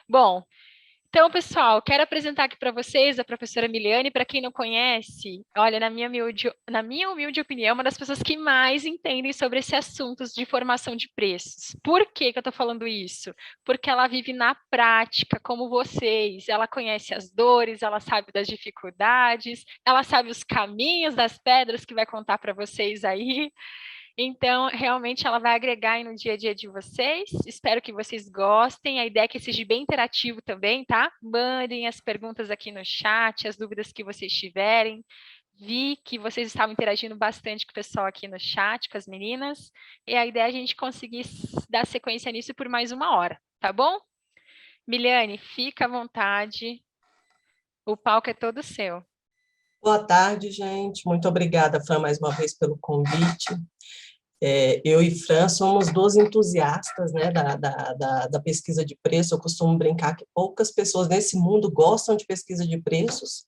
Bom, então, pessoal, quero apresentar aqui para vocês a professora Miliane. Para quem não conhece, olha, na minha humilde opinião, é uma das pessoas que mais entendem sobre esses assuntos de formação de preços. Por que que eu estou falando isso? Porque ela vive na prática, como vocês. Ela conhece as dores, ela sabe das dificuldades, ela sabe os caminhos das pedras que vai contar para vocês aí. Então, realmente, ela vai agregar aí no dia a dia de vocês. Espero que vocês gostem. A ideia é que seja bem interativo também, tá? Mandem as perguntas aqui no chat, as dúvidas que vocês tiverem. Vi que vocês estavam interagindo bastante com o pessoal aqui no chat, com as meninas. E a ideia é a gente conseguir dar sequência nisso por mais uma hora, tá bom? Miliane, fica à vontade. O palco é todo seu. Boa tarde, gente. Muito obrigada, Fran, mais uma vez pelo convite. Eu e Fran somos duas entusiastas, né, da pesquisa de preço. Eu costumo brincar que poucas pessoas nesse mundo gostam de pesquisa de preços,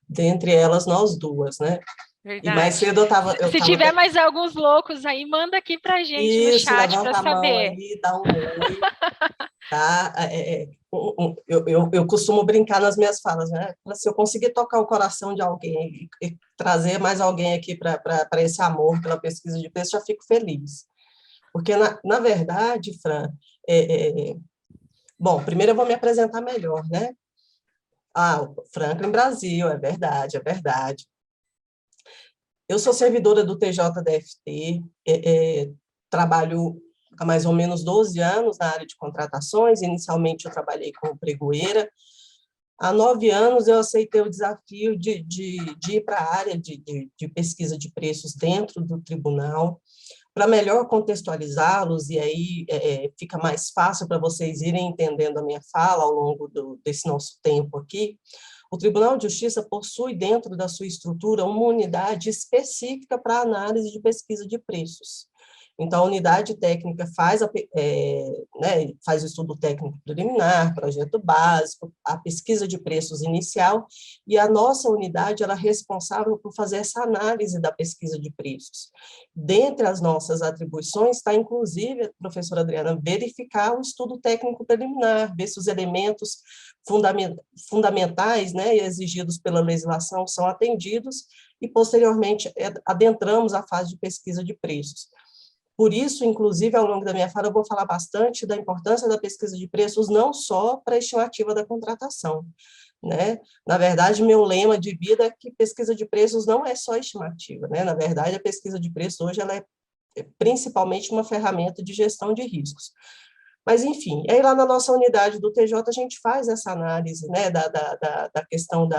dentre elas nós duas, né? E mais Verdade. cedo eu Se estava tiver mais alguns loucos aí, manda aqui pra gente no isso, chat para levanta a mão saber. aí, dá um oi, tá? Eu costumo brincar nas minhas falas, né? Se eu conseguir tocar o coração de alguém e trazer mais alguém aqui para esse amor pela pesquisa de preço, já fico feliz. Porque, na verdade, Fran, bom, primeiro eu vou me apresentar melhor, né? O Franklin Brasil, é verdade, é verdade. Eu sou servidora do TJDFT, trabalho há mais ou menos 12 anos na área de contratações. Inicialmente, eu trabalhei como pregoeira. Há 9 anos, eu aceitei o desafio de ir para a área de pesquisa de preços dentro do tribunal, para melhor contextualizá-los, e aí fica mais fácil para vocês irem entendendo a minha fala ao longo desse nosso tempo aqui. O Tribunal de Justiça possui dentro da sua estrutura uma unidade específica para análise de pesquisa de preços. Então, a unidade técnica faz o estudo técnico preliminar, projeto básico, a pesquisa de preços inicial, e a nossa unidade ela é responsável por fazer essa análise da pesquisa de preços. Dentre as nossas atribuições está, inclusive, professora Adriana, verificar o estudo técnico preliminar, ver se os elementos fundamentais, né, exigidos pela legislação são atendidos, e, posteriormente, adentramos a fase de pesquisa de preços. Por isso, inclusive, ao longo da minha fala, eu vou falar bastante da importância da pesquisa de preços, não só para a estimativa da contratação, né? Na verdade, meu lema de vida é que pesquisa de preços não é só estimativa, né? Na verdade, a pesquisa de preços hoje ela é principalmente uma ferramenta de gestão de riscos. Mas, enfim, aí lá na nossa unidade do TJ, a gente faz essa análise, né, da questão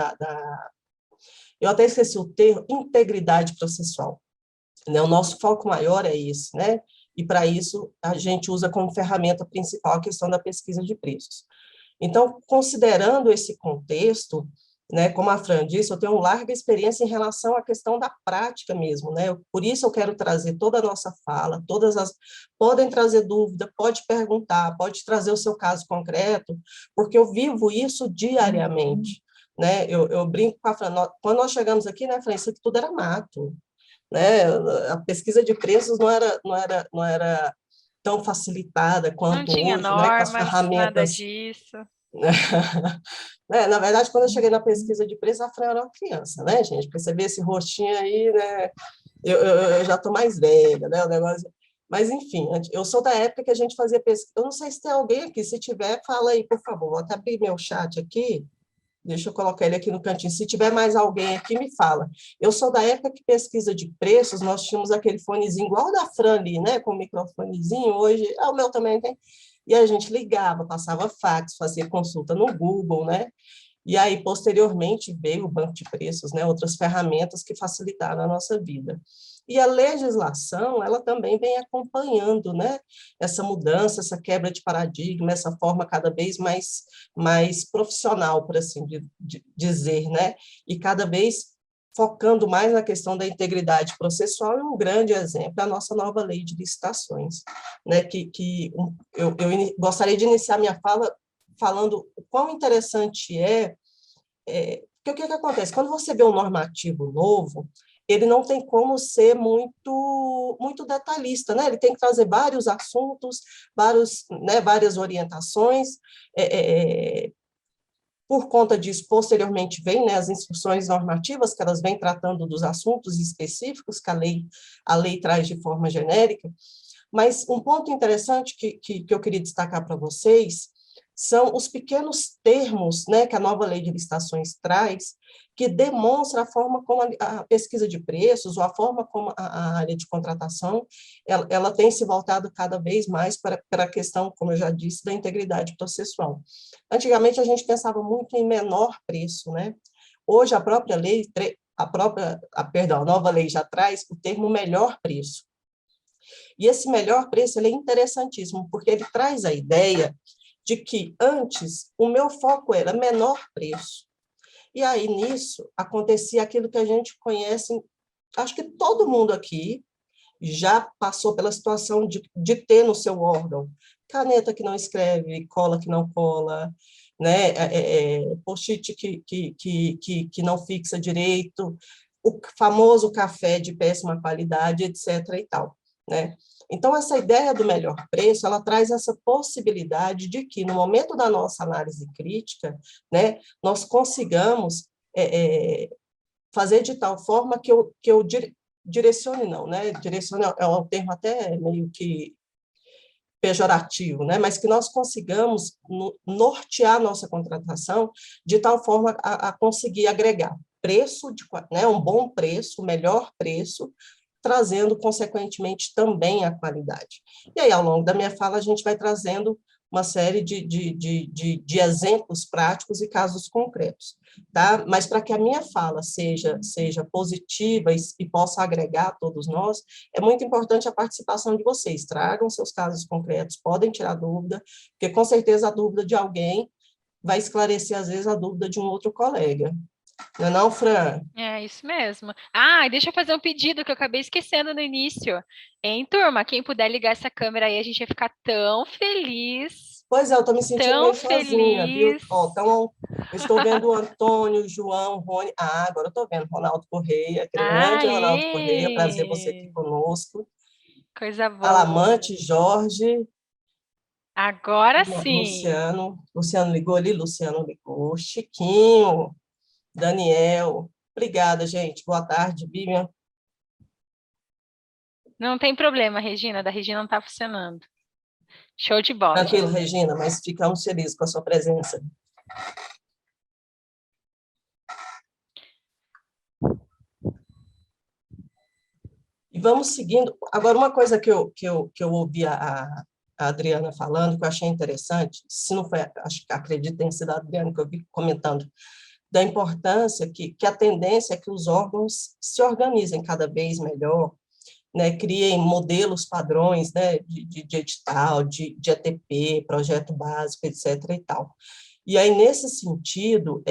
eu até esqueci o termo, integridade processual. Né? O nosso foco maior é esse, né? E, para isso, a gente usa como ferramenta principal a questão da pesquisa de preços. Então, considerando esse contexto, né, como a Fran disse, eu tenho larga experiência em relação à questão da prática mesmo, né? Por isso eu quero trazer toda a nossa fala, podem trazer dúvida, pode perguntar, pode trazer o seu caso concreto, porque eu vivo isso diariamente, né? Eu brinco com a Fran, quando nós chegamos aqui, né, Fran, isso aqui tudo era mato, né? A pesquisa de preços não era tão facilitada Não quanto tinha hoje, né, com as normas, nada ferramentas. disso. Na verdade, quando eu cheguei na pesquisa de preços, a Fran era uma criança, né, gente? Perceber esse rostinho aí, né? Eu já estou mais velha, né? O negócio. Mas, enfim, eu sou da época que a gente fazia pesquisa. Eu não sei se tem alguém aqui, se tiver, fala aí, por favor. Vou até abrir meu chat aqui. Deixa eu colocar ele aqui no cantinho. Se tiver mais alguém aqui, me fala. Eu sou da época que pesquisa de preços, nós tínhamos aquele fonezinho igual o da Fran ali, né? Com o microfonezinho. Hoje, o meu também tem. E a gente ligava, passava fax, fazia consulta no Google, né? E aí, posteriormente, veio o banco de preços, né? Outras ferramentas que facilitaram a nossa vida. E a legislação, ela também vem acompanhando, né? Essa mudança, essa quebra de paradigma, essa forma cada vez mais profissional, por assim dizer, né? E cada vez focando mais na questão da integridade processual, e um grande exemplo é a nossa nova lei de licitações, né? Eu gostaria de iniciar minha fala falando o quão interessante porque o que acontece? Quando você vê um normativo novo, ele não tem como ser muito detalhista, né? Ele tem que trazer vários assuntos, várias orientações. Por conta disso, posteriormente, vem, né, as instruções normativas, que elas vêm tratando dos assuntos específicos que a lei traz de forma genérica. Mas um ponto interessante que eu queria destacar para vocês são os pequenos termos, né, que a nova lei de licitações traz, que demonstra a forma como a pesquisa de preços, ou a forma como a área de contratação, ela tem se voltado cada vez mais para a questão, como eu já disse, da integridade processual. Antigamente, a gente pensava muito em menor preço, né? Hoje, a própria lei, a nova lei já traz o termo melhor preço. E esse melhor preço ele é interessantíssimo, porque ele traz a ideia de que antes o meu foco era menor preço. E aí, nisso, acontecia aquilo que a gente conhece, acho que todo mundo aqui já passou pela situação de ter no seu órgão caneta que não escreve, cola que não cola, né? Post-it que não fixa direito, o famoso café de péssima qualidade, etc. e tal, né? Então, essa ideia do melhor preço, ela traz essa possibilidade de que, no momento da nossa análise crítica, né, nós consigamos fazer de tal forma que eu direcione, não, né? Direcione é um termo até meio que pejorativo, né? Mas que nós consigamos nortear nossa contratação de tal forma a conseguir agregar preço, né? Um bom preço, melhor preço, trazendo, consequentemente, também a qualidade. E aí, ao longo da minha fala, a gente vai trazendo uma série de exemplos práticos e casos concretos, tá? Mas para que a minha fala seja positiva e possa agregar a todos nós, é muito importante a participação de vocês. Tragam seus casos concretos, podem tirar dúvida, porque com certeza a dúvida de alguém vai esclarecer, às vezes, a dúvida de um outro colega. Não é não, Fran? É isso mesmo. Ah, e deixa eu fazer um pedido que eu acabei esquecendo no início. Hein, turma? Quem puder ligar essa câmera aí, a gente vai ficar tão feliz. Pois é, eu estou me sentindo Tão meio sozinha, viu? feliz. Ó, então, eu estou vendo o Antônio, o João, o Rony. Ah, agora eu estou vendo Ronaldo Correia, grande Ronaldo Correia, prazer você aqui Aê! conosco. Coisa boa. Alamante, Jorge, Agora sim. Luciano ligou ali, Luciano ligou, Chiquinho, Daniel. Obrigada, gente. Boa tarde, Vivian. Não tem problema, Regina. Da Regina não tá funcionando. Show de bola. Tranquilo, Regina, mas ficamos felizes com a sua presença. E vamos seguindo. Agora, uma coisa que eu ouvi a Adriana falando, que eu achei interessante, se não foi, acredito que tenha sido a Adriana que eu vi comentando, da importância que a tendência é que os órgãos se organizem cada vez melhor, né, criem modelos padrões, né, de edital, de ATP, projeto básico, etc. e tal. E aí, nesse sentido,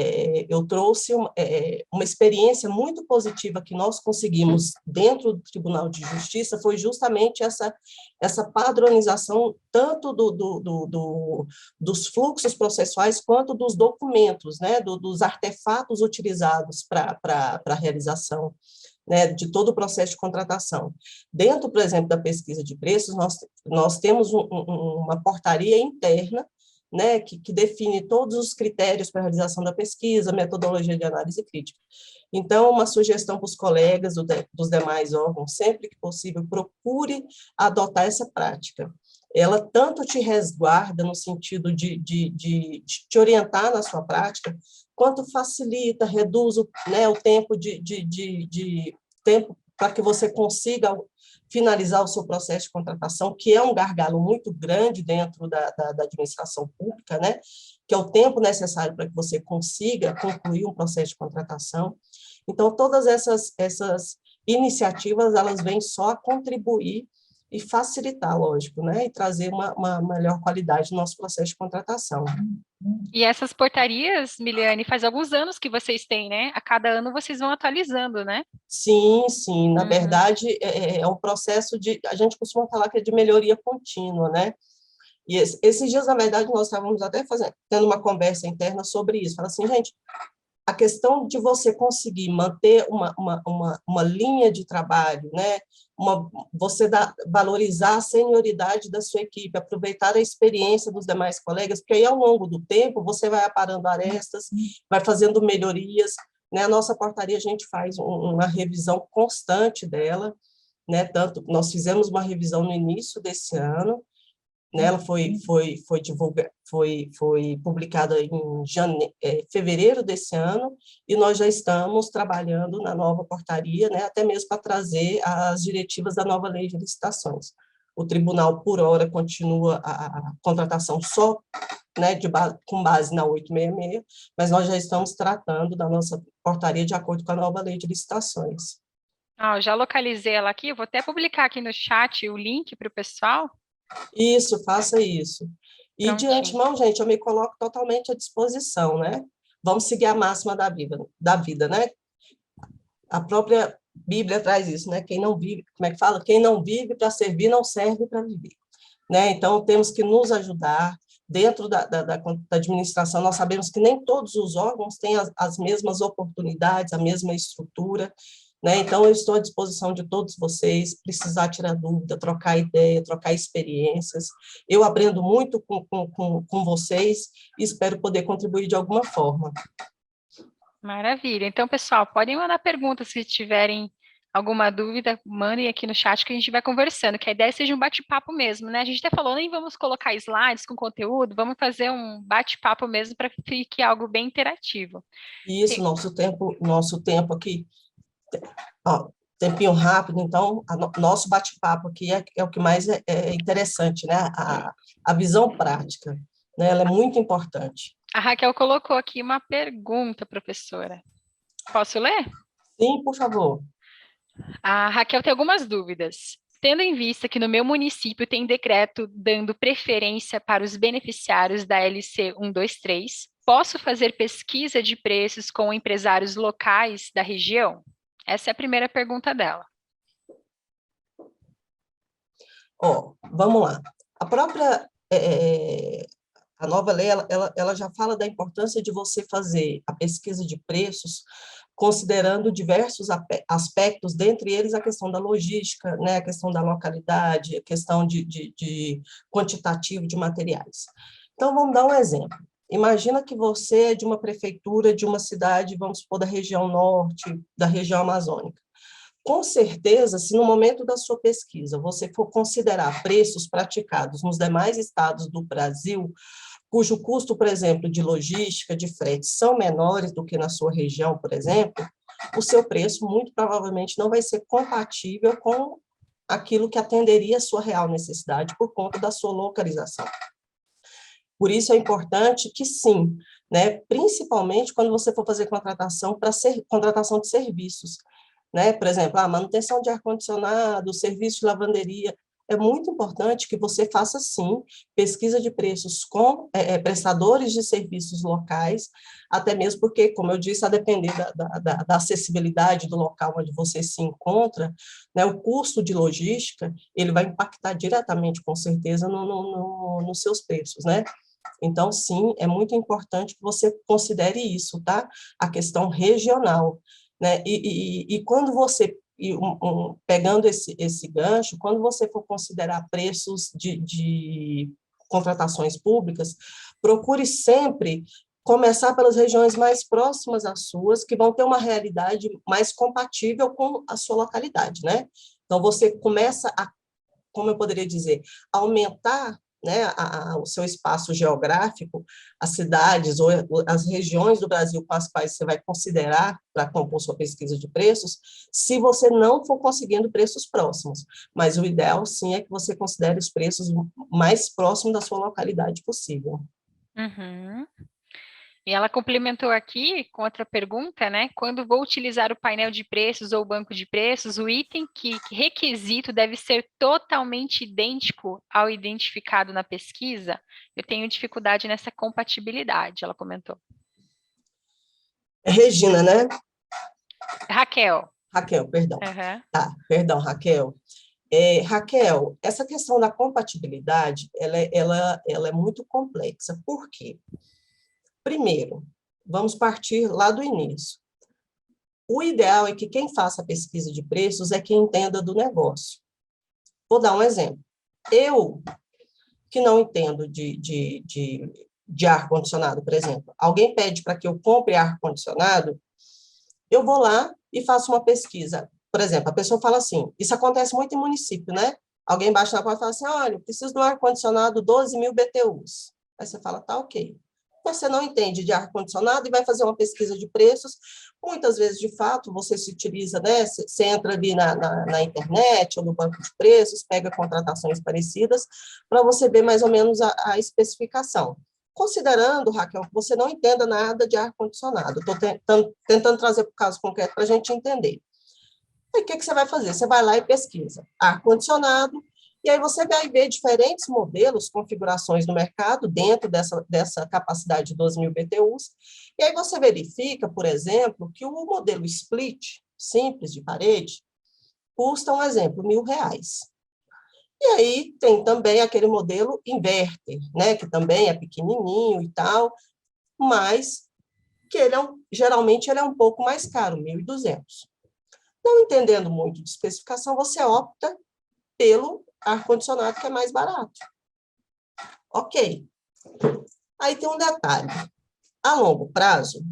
eu trouxe uma experiência muito positiva que nós conseguimos dentro do Tribunal de Justiça, foi justamente essa padronização tanto dos fluxos processuais quanto dos documentos, né, dos artefatos utilizados para a realização, né, de todo o processo de contratação. Dentro, por exemplo, da pesquisa de preços, nós temos uma portaria interna, né, que define todos os critérios para a realização da pesquisa, metodologia de análise crítica. Então, uma sugestão para os colegas dos demais órgãos, sempre que possível, procure adotar essa prática. Ela tanto te resguarda no sentido de te orientar na sua prática, quanto facilita, reduz o tempo tempo para que você consiga finalizar o seu processo de contratação, que é um gargalo muito grande dentro da administração pública, né? Que é o tempo necessário para que você consiga concluir um processo de contratação. Então, todas essas iniciativas, elas vêm só a contribuir e facilitar, lógico, né? E trazer uma melhor qualidade no nosso processo de contratação. E essas portarias, Miliane, faz alguns anos que vocês têm, né? A cada ano vocês vão atualizando, né? Sim, sim. Na Uhum. verdade, é um processo a gente costuma falar que é de melhoria contínua, né? E esses dias, na verdade, nós estávamos até tendo uma conversa interna sobre isso. Fala assim, gente, a questão de você conseguir manter uma linha de trabalho, né? Você valorizar a senioridade da sua equipe, aproveitar a experiência dos demais colegas, porque aí, ao longo do tempo, você vai aparando arestas, vai fazendo melhorias, né? A nossa portaria, a gente faz uma revisão constante dela, né? Tanto, nós fizemos uma revisão no início desse ano, né? Ela foi publicada em fevereiro desse ano, e nós já estamos trabalhando na nova portaria, né? Até mesmo para trazer as diretivas da nova lei de licitações. O tribunal, por hora, continua a contratação só, né, com base na 866, mas nós já estamos tratando da nossa portaria de acordo com a nova lei de licitações. Eu já localizei ela aqui, eu vou até publicar aqui no chat o link para o pessoal. Isso, faça isso. E, de Prontinho. antemão, gente, eu me coloco totalmente à disposição, né? Vamos seguir a máxima da vida, né? A própria Bíblia traz isso, né? Quem não vive, como é que fala? Quem não vive para servir, não serve para viver, né? Então, temos que nos ajudar. Dentro da administração, nós sabemos que nem todos os órgãos têm as mesmas oportunidades, a mesma estrutura, né? Então, eu estou à disposição de todos vocês, precisar tirar dúvida, trocar ideia, trocar experiências. Eu aprendo muito com vocês e espero poder contribuir de alguma forma. Maravilha. Então, pessoal, podem mandar perguntas se tiverem alguma dúvida, mandem aqui no chat que a gente vai conversando, que a ideia seja um bate-papo mesmo, né? A gente até falou, nem vamos colocar slides com conteúdo, vamos fazer um bate-papo mesmo para que fique algo bem interativo. E isso, nosso tempo aqui, ó, tempinho rápido, então, nosso bate-papo aqui é o que mais é interessante, né? A visão prática, né? Ela é muito importante. A Raquel colocou aqui uma pergunta, professora. Posso ler? Sim, por favor. A Raquel tem algumas dúvidas. Tendo em vista que no meu município tem decreto dando preferência para os beneficiários da LC 123, posso fazer pesquisa de preços com empresários locais da região? Essa é a primeira pergunta dela. Ó, vamos lá. A própria a nova lei, ela já fala da importância de você fazer a pesquisa de preços, considerando diversos aspectos, dentre eles a questão da logística, né, a questão da localidade, a questão de quantitativo de materiais. Então, vamos dar um exemplo. Imagina que você é de uma prefeitura de uma cidade, vamos supor, da região norte, da região amazônica. Com certeza, se no momento da sua pesquisa você for considerar preços praticados nos demais estados do Brasil, cujo custo, por exemplo, de logística, de frete, são menores do que na sua região, por exemplo, o seu preço muito provavelmente não vai ser compatível com aquilo que atenderia a sua real necessidade por conta da sua localização. Por isso é importante que sim, né, principalmente quando você for fazer contratação contratação de serviços, né? Por exemplo, a manutenção de ar-condicionado, serviço de lavanderia, é muito importante que você faça, sim, pesquisa de preços com prestadores de serviços locais, até mesmo porque, como eu disse, a depender da acessibilidade do local onde você se encontra, né, o custo de logística, ele vai impactar diretamente, com certeza, nos seus preços, né? Então, sim, é muito importante que você considere isso, tá? A questão regional, né? E quando você, pegando esse gancho, quando você for considerar preços de contratações públicas, procure sempre começar pelas regiões mais próximas às suas, que vão ter uma realidade mais compatível com a sua localidade, né? Então, você começa a, como eu poderia dizer, aumentar, né, o seu espaço geográfico, as cidades ou as regiões do Brasil com as quais você vai considerar para compor sua pesquisa de preços, se você não for conseguindo preços próximos. Mas o ideal, sim, é que você considere os preços mais próximos da sua localidade possível. Uhum. E ela complementou aqui com outra pergunta, né? Quando vou utilizar o painel de preços ou o banco de preços, o item que requisito deve ser totalmente idêntico ao identificado na pesquisa? Eu tenho dificuldade nessa compatibilidade, ela comentou. Regina, né? Raquel. Raquel, perdão. Uhum. Tá, perdão, Raquel. Raquel, essa questão da compatibilidade, ela é muito complexa. Por quê? Primeiro, Vamos partir lá do início. O ideal é que quem faça a pesquisa de preços é quem entenda do negócio. Vou dar um exemplo. Eu, que não entendo de ar-condicionado, por exemplo, alguém pede para que eu compre ar-condicionado, eu vou lá e faço uma pesquisa. Por exemplo, a pessoa fala assim, isso acontece muito em município, né? Alguém baixa na porta e fala assim, olha, eu preciso de um ar-condicionado 12.000 BTUs. Aí você fala, tá, ok. Você não entende de ar-condicionado e vai fazer uma pesquisa de preços. Muitas vezes, de fato, você se utiliza, né? Você entra ali na internet ou no banco de preços, pega contratações parecidas, para você ver mais ou menos a especificação. Considerando, Raquel, que você não entenda nada de ar-condicionado, estou tentando trazer para o caso concreto para a gente entender. Aí, o que você vai fazer? Você vai lá e pesquisa ar-condicionado, e aí você vai ver diferentes modelos, configurações no mercado, dentro dessa capacidade de 12.000 BTUs, e aí você verifica, por exemplo, que o modelo split, simples, de parede, custa, um exemplo, R$ 1.000. E aí tem também aquele modelo inverter, né, que também é pequenininho e tal, mas que geralmente ele é um pouco mais caro, 1.200. Não entendendo muito de especificação, você opta pelo ar-condicionado que é mais barato. Ok. Aí tem um detalhe. A longo prazo,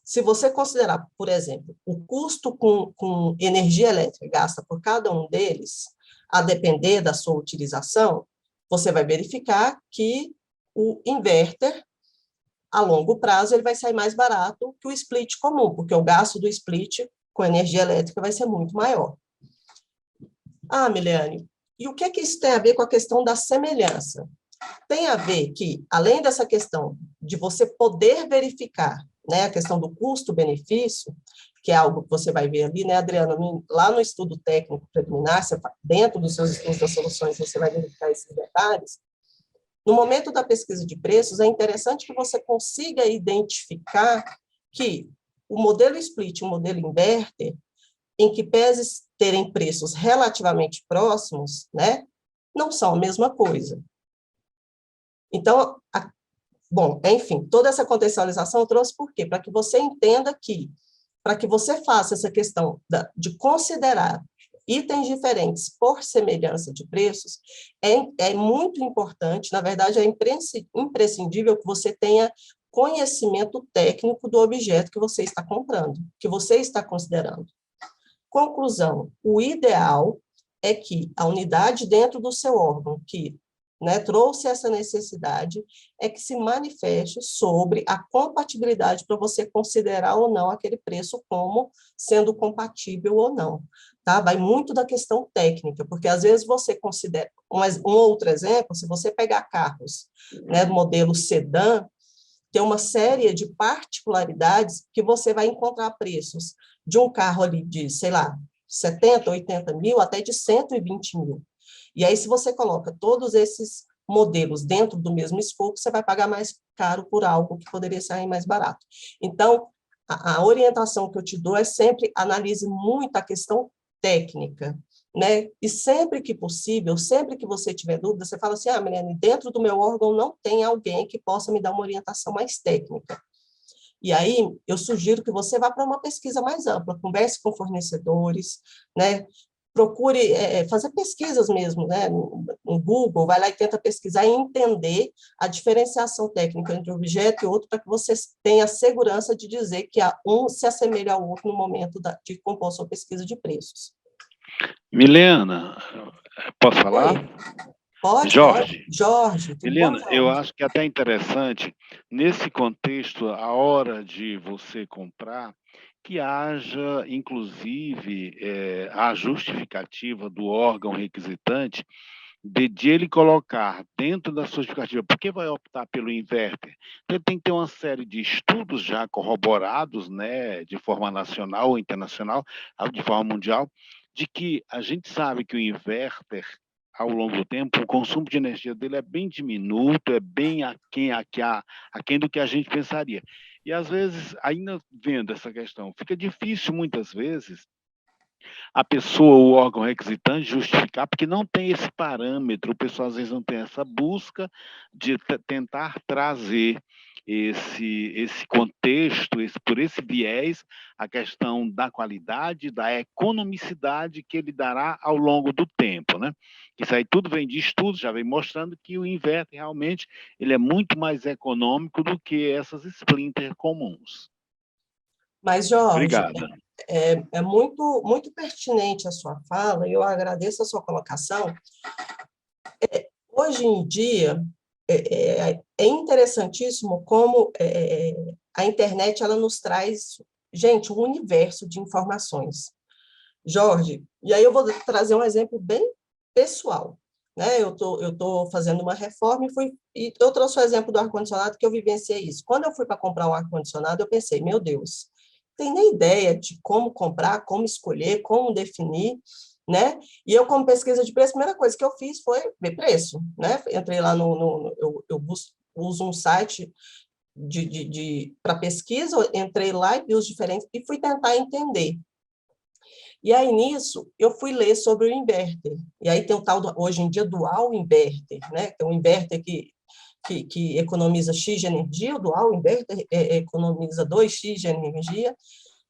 se você considerar, por exemplo, o custo com energia elétrica gasta por cada um deles, a depender da sua utilização, você vai verificar que o inverter, a longo prazo, ele vai sair mais barato que o split comum, porque o gasto do split com energia elétrica vai ser muito maior. Ah, Milene, e o que isso tem a ver com a questão da semelhança? Tem a ver que, além dessa questão de você poder verificar, né, a questão do custo-benefício, que é algo que você vai ver ali, né, Adriana, lá no estudo técnico preliminar, dentro dos seus estudos das soluções, você vai verificar esses detalhes. No momento da pesquisa de preços, é interessante que você consiga identificar que o modelo split e o modelo inverter, em que pese terem preços relativamente próximos, né, não são a mesma coisa. Então, bom, enfim, toda essa contextualização eu trouxe por quê? Para que você entenda que, para que você faça essa questão de considerar itens diferentes por semelhança de preços, é muito importante, na verdade, é imprescindível que você tenha conhecimento técnico do objeto que você está comprando, que você está considerando. Conclusão, o ideal é que a unidade dentro do seu órgão, que, né, trouxe essa necessidade, é que se manifeste sobre a compatibilidade para você considerar ou não aquele preço como sendo compatível ou não. Tá? Vai muito da questão técnica, porque às vezes você considera, um outro exemplo, se você pegar carros, né, modelo sedã, tem uma série de particularidades que você vai encontrar preços de um carro ali de, sei lá, 70, 80 mil, até de 120 mil. E aí, se você coloca todos esses modelos dentro do mesmo escopo, você vai pagar mais caro por algo que poderia sair mais barato. Então, a orientação que eu te dou é sempre analise muito a questão técnica, né? E sempre que possível, sempre que você tiver dúvida, você fala assim, ah, Milene, dentro do meu órgão não tem alguém que possa me dar uma orientação mais técnica. E aí, eu sugiro que você vá para uma pesquisa mais ampla, converse com fornecedores, né? Procure fazer pesquisas mesmo, né? No Google, vai lá e tenta pesquisar e entender a diferenciação técnica entre um objeto e outro, para que você tenha a segurança de dizer que um se assemelha ao outro no momento de compor sua pesquisa de preços. Milena, posso falar? Oi. Pode, Jorge. pode. Jorge, tudo bom, Milena, eu Jorge? acho que é até interessante, nesse contexto, a hora de você comprar, que haja, inclusive, a justificativa do órgão requisitante de ele colocar dentro da sua justificativa, por que vai optar pelo inverter? Então, ele tem que ter uma série de estudos já corroborados, né, de forma nacional ou internacional, de forma mundial, de que a gente sabe que o inverter, ao longo do tempo, o consumo de energia dele é bem diminuto, é bem aquém do que a gente pensaria. E, às vezes, ainda vendo essa questão, fica difícil, muitas vezes, a pessoa, o órgão requisitante, justificar, porque não tem esse parâmetro, o pessoal, às vezes, não tem essa busca de tentar trazer esse contexto, por esse viés, a questão da qualidade, da economicidade que ele dará ao longo do tempo, né? Isso aí tudo vem de estudos, já vem mostrando que o inverter realmente ele é muito mais econômico do que essas splinter comuns. Mas, Jorge, Obrigada. é muito, muito pertinente a sua fala, e eu agradeço a sua colocação. Hoje em dia, é interessantíssimo como a internet ela nos traz, gente, um universo de informações. Jorge, e aí eu vou trazer um exemplo bem pessoal, né? Eu tô fazendo uma reforma e eu trouxe o exemplo do ar-condicionado que eu vivenciei isso. Quando eu fui para comprar um ar-condicionado, eu pensei, meu Deus, não tenho nem ideia de como comprar, como escolher, como definir, né? E eu, como pesquisa de preço, a primeira coisa que eu fiz foi ver preço, né? Entrei lá uso um site para pesquisa, entrei lá e vi os diferentes e fui tentar entender. E aí, nisso, eu fui ler sobre o inverter. E aí tem o tal, hoje em dia, dual inverter, né? Tem um inverter que economiza X de energia, o dual inverter economiza 2X de energia.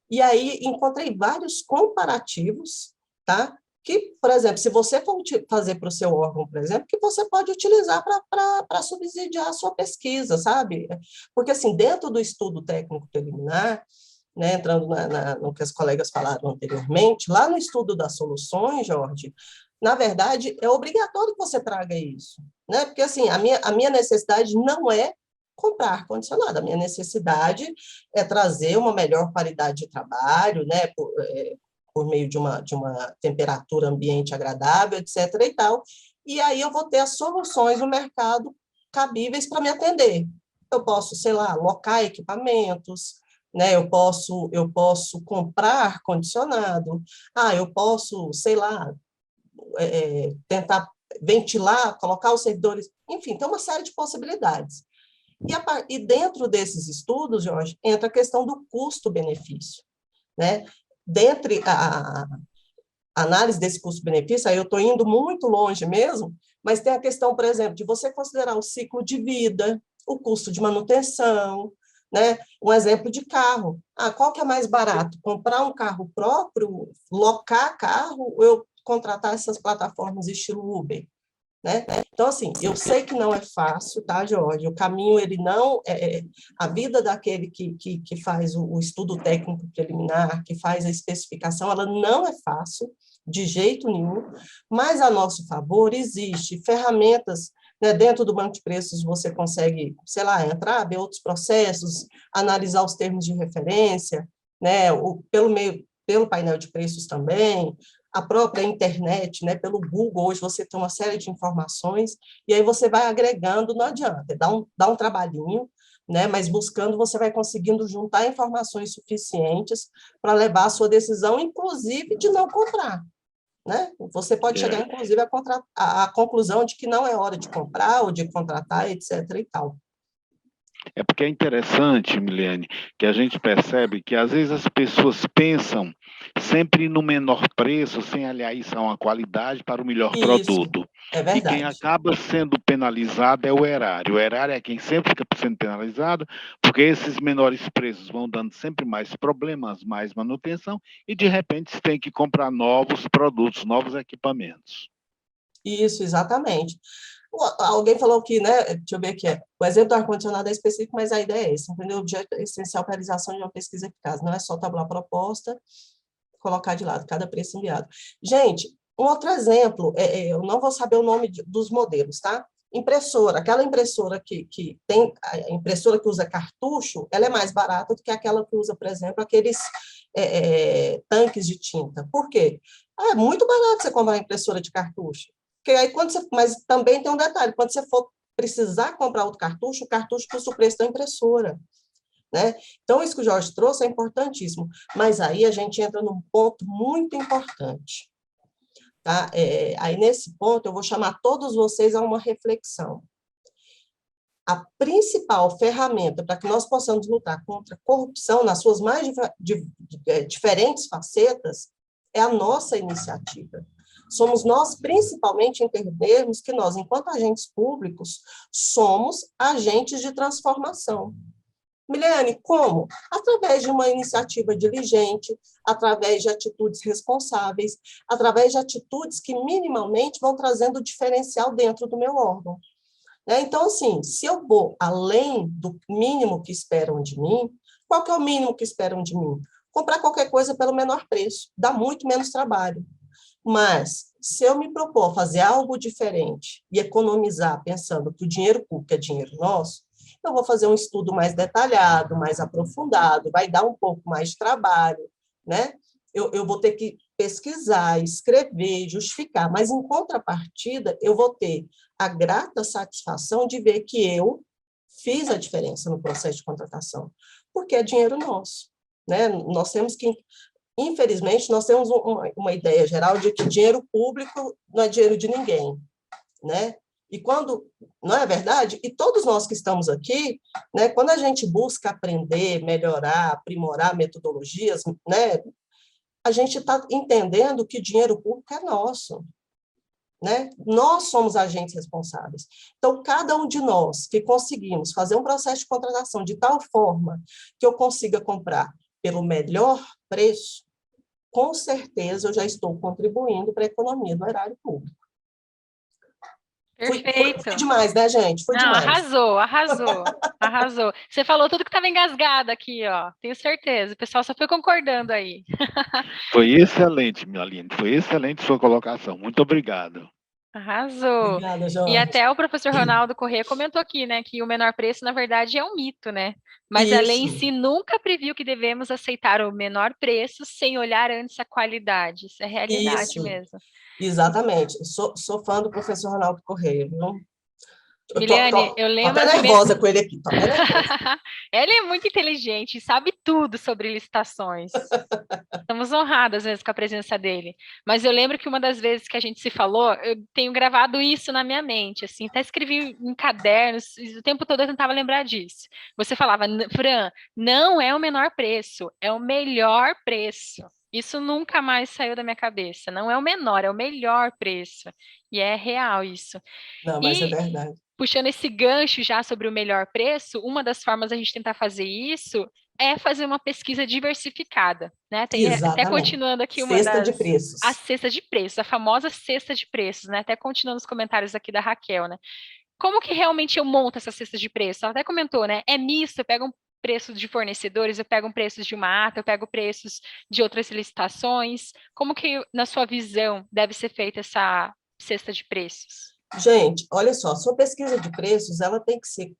E aí encontrei vários comparativos, tá? Que, por exemplo, se você for fazer para o seu órgão, por exemplo, que você pode utilizar para subsidiar a sua pesquisa, sabe? Porque, assim, dentro do estudo técnico preliminar, né, entrando no que as colegas falaram anteriormente, lá no estudo das soluções, Jorge, na verdade, é obrigatório que você traga isso, né? Porque, assim, a minha necessidade não é comprar ar-condicionado, a minha necessidade é trazer uma melhor qualidade de trabalho, né, por meio de uma temperatura ambiente agradável, etc. e tal, e aí eu vou ter as soluções no mercado cabíveis para me atender. Eu posso, sei lá, alocar equipamentos, né? Eu posso comprar ar-condicionado, eu posso, sei lá, tentar ventilar, colocar os servidores, enfim, tem uma série de possibilidades. E dentro desses estudos, Jorge, entra a questão do custo-benefício, né? Dentre a análise desse custo-benefício, aí eu estou indo muito longe mesmo, mas tem a questão, por exemplo, de você considerar o ciclo de vida, o custo de manutenção, né? Um exemplo de carro. Qual que é mais barato? Comprar um carro próprio, locar carro, ou eu contratar essas plataformas estilo Uber? Né? Então, assim, eu sei que não é fácil, tá, Jorge? O caminho, ele não... a vida daquele que faz o estudo técnico preliminar, que faz a especificação, ela não é fácil, de jeito nenhum, mas, a nosso favor, existe ferramentas, né, dentro do banco de preços você consegue, sei lá, entrar, ver outros processos, analisar os termos de referência, né, pelo painel de preços também, a própria internet, né, pelo Google, hoje você tem uma série de informações, e aí você vai agregando, não adianta, dá um trabalhinho, né, mas buscando você vai conseguindo juntar informações suficientes para levar a sua decisão, inclusive de não comprar, né? Você pode chegar, inclusive, à conclusão de que não é hora de comprar ou de contratar, etc. e tal. É porque é interessante, Milene, que a gente percebe que às vezes as pessoas pensam sempre no menor preço, sem aliar isso a uma qualidade para o melhor Isso, produto. é E quem verdade. acaba sendo penalizado é o erário. O erário é quem sempre fica sendo penalizado, porque esses menores preços vão dando sempre mais problemas, mais manutenção, e de repente se tem que comprar novos produtos, novos equipamentos. Isso, exatamente. Alguém falou que, né, deixa eu ver aqui, o exemplo do ar-condicionado é específico, mas a ideia é essa, entendeu? O objeto é essencial para a realização de uma pesquisa eficaz, não é só tabular a proposta, colocar de lado cada preço enviado. Gente, um outro exemplo, eu não vou saber o nome dos modelos, tá? Impressora, aquela impressora que tem, a impressora que usa cartucho, ela é mais barata do que aquela que usa, por exemplo, aqueles tanques de tinta. Por quê? É muito barato você comprar uma impressora de cartucho. Porque aí mas também tem um detalhe, quando você for precisar comprar outro cartucho, o cartucho custa o preço da impressora, né? Então, isso que o Jorge trouxe é importantíssimo, mas aí a gente entra num ponto muito importante, tá? Aí, nesse ponto, eu vou chamar todos vocês a uma reflexão. A principal ferramenta para que nós possamos lutar contra a corrupção nas suas mais diferentes facetas é a nossa iniciativa. Somos nós, principalmente, entendermos que nós, enquanto agentes públicos, somos agentes de transformação. Milene, como? Através de uma iniciativa diligente, através de atitudes responsáveis, através de atitudes que minimamente vão trazendo diferencial dentro do meu órgão. Né? Então, assim, se eu vou além do mínimo que esperam de mim, qual que é o mínimo que esperam de mim? Comprar qualquer coisa pelo menor preço, dá muito menos trabalho. Mas, se eu me propor fazer algo diferente e economizar pensando que o dinheiro público é dinheiro nosso, eu vou fazer um estudo mais detalhado, mais aprofundado, vai dar um pouco mais de trabalho, né? Eu vou ter que pesquisar, escrever, justificar, mas, em contrapartida, eu vou ter a grata satisfação de ver que eu fiz a diferença no processo de contratação, porque é dinheiro nosso, né? Nós temos que Infelizmente, nós temos uma ideia geral de que dinheiro público não é dinheiro de ninguém, né? E quando, não é verdade? E todos nós que estamos aqui, né, quando a gente busca aprender, melhorar, aprimorar metodologias, né, a gente está entendendo que dinheiro público é nosso, né? Nós somos agentes responsáveis. Então, cada um de nós que conseguimos fazer um processo de contratação de tal forma que eu consiga comprar pelo melhor preço, com certeza eu já estou contribuindo para a economia do erário público. Perfeito. Foi demais, né, gente? Foi Não, demais. arrasou, arrasou, arrasou. Você falou tudo que estava engasgado aqui, ó. Tenho certeza. O pessoal só foi concordando aí. Foi excelente, minha linda. Foi excelente sua colocação. Muito obrigado. Arrasou. Obrigada, E Jorge. até o professor Ronaldo Corrêa comentou aqui, né, que o menor preço, na verdade, é um mito, né? Mas a lei em Isso, si nunca previu que devemos aceitar o menor preço sem olhar antes a qualidade. Isso é realidade isso, mesmo. exatamente. Sou fã do professor Ronaldo Correia, viu? Eu Miliane, eu tô lembro até a primeira. nervosa com ele aqui, tô até nervosa. Ele é muito inteligente, sabe tudo sobre licitações. Estamos honradas mesmo com a presença dele. Mas eu lembro que uma das vezes que a gente se falou, eu tenho gravado isso na minha mente, assim, até escrevi em cadernos, e o tempo todo eu tentava lembrar disso. Você falava, Fran, não é o menor preço, é o melhor preço. Isso nunca mais saiu da minha cabeça. Não é o menor, é o melhor preço. E é real isso. Não, mas é E verdade. puxando esse gancho já sobre o melhor preço, uma das formas da gente tentar fazer isso é fazer uma pesquisa diversificada, né? Tem até Exatamente. continuando aqui uma Cesta de a preços. cesta de preços, a famosa cesta de preços, né? Até continuando os comentários aqui da Raquel, né? Como que realmente eu monto essa cesta de preços? Ela até comentou, né? É misto, eu pego um preço de fornecedores, eu pego um preço de uma ata, eu pego preços de outras licitações. Como que, na sua visão, deve ser feita essa cesta de preços? Gente, olha só, sua pesquisa de preços, ela tem que ser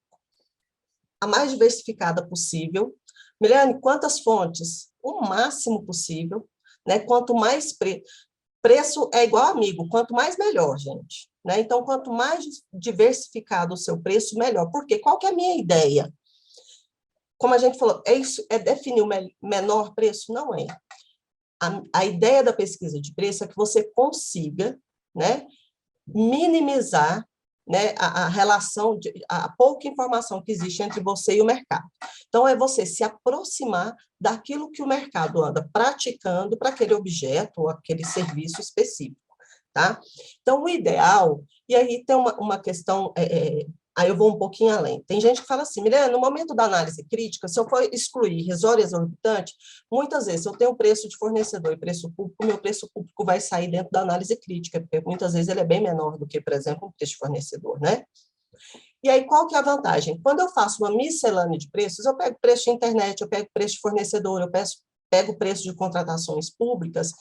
a mais diversificada possível. Milene, quantas fontes? O máximo possível, né? Quanto mais preço é igual amigo, quanto mais melhor, gente. Né? Então, quanto mais diversificado o seu preço, melhor. Porque qual que é a minha ideia? Como a gente falou, é definir o menor preço? Não é. A ideia da pesquisa de preço é que você consiga, né, minimizar, né, a relação, a pouca informação que existe entre você e o mercado. Então, é você se aproximar daquilo que o mercado anda praticando para aquele objeto ou aquele serviço específico. Tá? Então, o ideal, e aí tem uma questão, aí eu vou um pouquinho além. Tem gente que fala assim, Milena, no momento da análise crítica, se eu for excluir risório e exorbitante, muitas vezes, se eu tenho preço de fornecedor e preço público, meu preço público vai sair dentro da análise crítica, porque muitas vezes ele é bem menor do que, por exemplo, o preço de fornecedor, né? E aí, qual que é a vantagem? Quando eu faço uma miscelânea de preços, eu pego preço de internet, eu pego preço de fornecedor, pego preço de contratações públicas,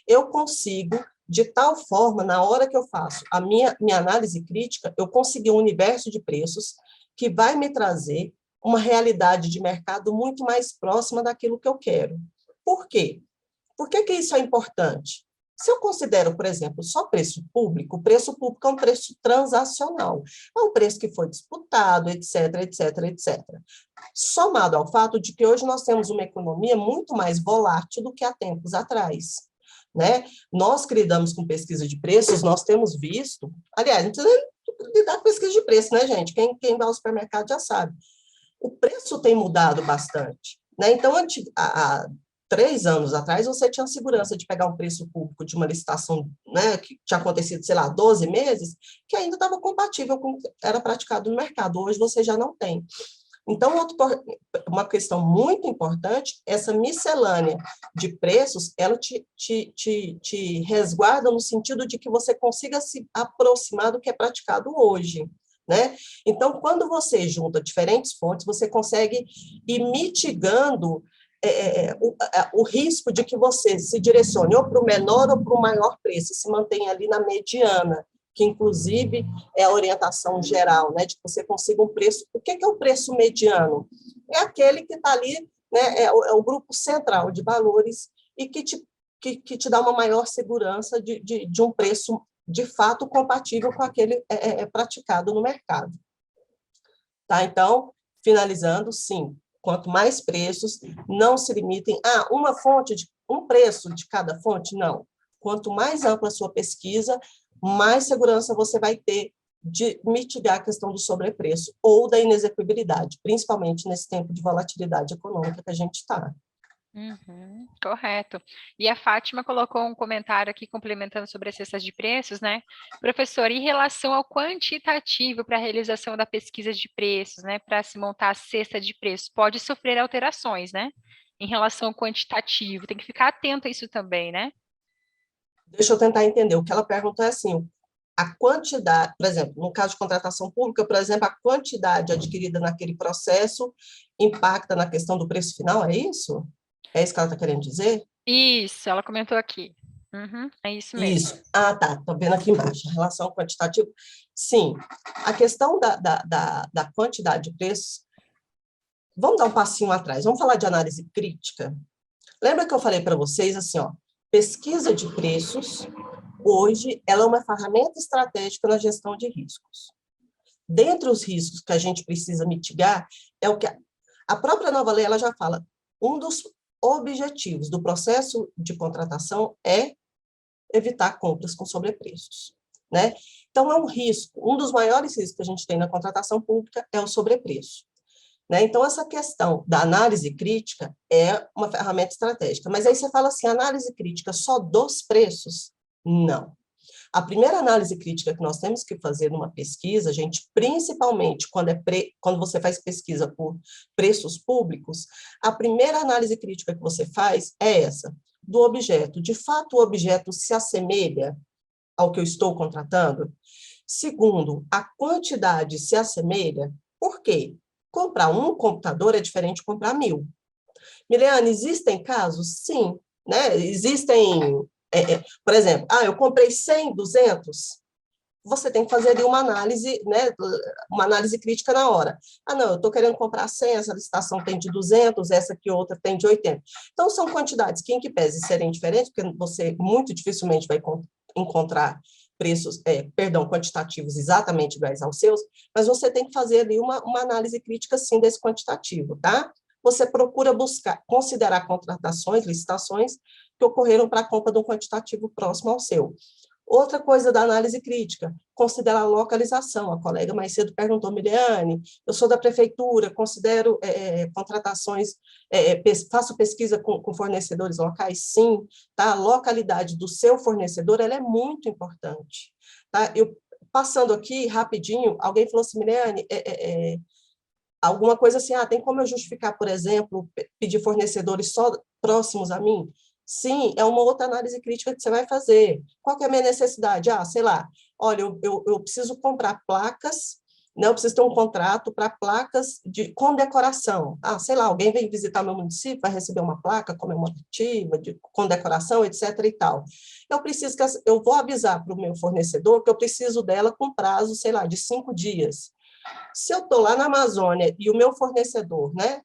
eu consigo, de tal forma, na hora que eu faço a minha análise crítica, eu consegui um universo de preços que vai me trazer uma realidade de mercado muito mais próxima daquilo que eu quero. Por quê? Por que isso é importante? Se eu considero, por exemplo, só o preço público é um preço transacional. É um preço que foi disputado, etc, etc, etc. Somado ao fato de que hoje nós temos uma economia muito mais volátil do que há tempos atrás. Né? Nós que lidamos com pesquisa de preços, nós temos visto, aliás, não precisa lidar com pesquisa de preço, né, gente? Quem vai ao supermercado já sabe. O preço tem mudado bastante. Né? Então, há 3 anos atrás, você tinha segurança de pegar um preço público de uma licitação, né, que tinha acontecido, sei lá, 12 meses, que ainda estava compatível com o que era praticado no mercado. Hoje você já não tem. Então, uma questão muito importante, essa miscelânea de preços, ela te resguarda no sentido de que você consiga se aproximar do que é praticado hoje, né? Então, quando você junta diferentes fontes, você consegue ir mitigando o risco de que você se direcione ou para o menor ou para o maior preço, se mantenha ali na mediana, que inclusive é a orientação geral, né, de que você consiga um preço. O que é o preço mediano? É aquele que está ali, né, é o grupo central de valores e que te dá uma maior segurança de um preço, de fato, compatível com aquele praticado no mercado. Tá? Então, finalizando, sim, quanto mais preços, não se limitem a um preço de cada fonte, não. Quanto mais ampla a sua pesquisa, mais segurança você vai ter de mitigar a questão do sobrepreço ou da inexequibilidade, principalmente nesse tempo de volatilidade econômica que a gente está. Uhum, correto. E a Fátima colocou um comentário aqui complementando sobre as cestas de preços, né? Professor, em relação ao quantitativo para a realização da pesquisa de preços, né? Para se montar a cesta de preços, pode sofrer alterações, né? Em relação ao quantitativo, tem que ficar atento a isso também, né? Deixa eu tentar entender. O que ela perguntou é assim, a quantidade, por exemplo, no caso de contratação pública, por exemplo, a quantidade adquirida naquele processo impacta na questão do preço final, é isso? É isso que ela está querendo dizer? Isso, ela comentou aqui. Uhum, é isso mesmo. Isso. Ah, tá. Estou vendo aqui embaixo. A relação quantitativa. Sim. A questão da quantidade de preços. Vamos dar um passinho atrás. Vamos falar de análise crítica. Lembra que eu falei para vocês assim, ó, pesquisa de preços, hoje, ela é uma ferramenta estratégica na gestão de riscos. Dentre os riscos que a gente precisa mitigar, é o que a própria nova lei ela já fala, um dos objetivos do processo de contratação é evitar compras com sobrepreços, né? Então, é um risco, um dos maiores riscos que a gente tem na contratação pública é o sobrepreço, né? Então, essa questão da análise crítica é uma ferramenta estratégica, mas aí você fala assim, análise crítica só dos preços? Não. A primeira análise crítica que nós temos que fazer numa pesquisa, gente, principalmente quando você faz pesquisa por preços públicos, a primeira análise crítica que você faz é essa, do objeto. De fato, o objeto se assemelha ao que eu estou contratando? Segundo, a quantidade se assemelha? Por quê? Comprar um computador é diferente de comprar 1.000. Miliane, existem casos? Sim. Né? Existem, por exemplo, eu comprei 100, 200, você tem que fazer ali uma análise, né, uma análise crítica na hora. Não, eu estou querendo comprar 100, essa licitação tem de 200, essa aqui outra tem de 80. Então, são quantidades que, em que pese serem diferentes, porque você muito dificilmente vai encontrar preços, quantitativos exatamente iguais aos seus, mas você tem que fazer ali uma análise crítica, sim, desse quantitativo, tá? Você procura considerar contratações, licitações que ocorreram para a compra de um quantitativo próximo ao seu. Outra coisa da análise crítica, considerar a localização. A colega mais cedo perguntou, Miliane, eu sou da prefeitura, considero contratações, faço pesquisa com fornecedores locais? Sim, tá? A localidade do seu fornecedor ela é muito importante. Tá? Passando aqui, rapidinho, alguém falou assim, Miliane, alguma coisa assim, tem como eu justificar, por exemplo, pedir fornecedores só próximos a mim? Sim, é uma outra análise crítica que você vai fazer. Qual que é a minha necessidade? Sei lá, olha, eu preciso comprar placas, né? Eu preciso ter um contrato para placas com decoração. Sei lá, alguém vem visitar meu município, vai receber uma placa comemorativa, com decoração, etc. e tal. Eu vou avisar para o meu fornecedor que eu preciso dela com prazo, sei lá, de 5 dias. Se eu estou lá na Amazônia e o meu fornecedor, né,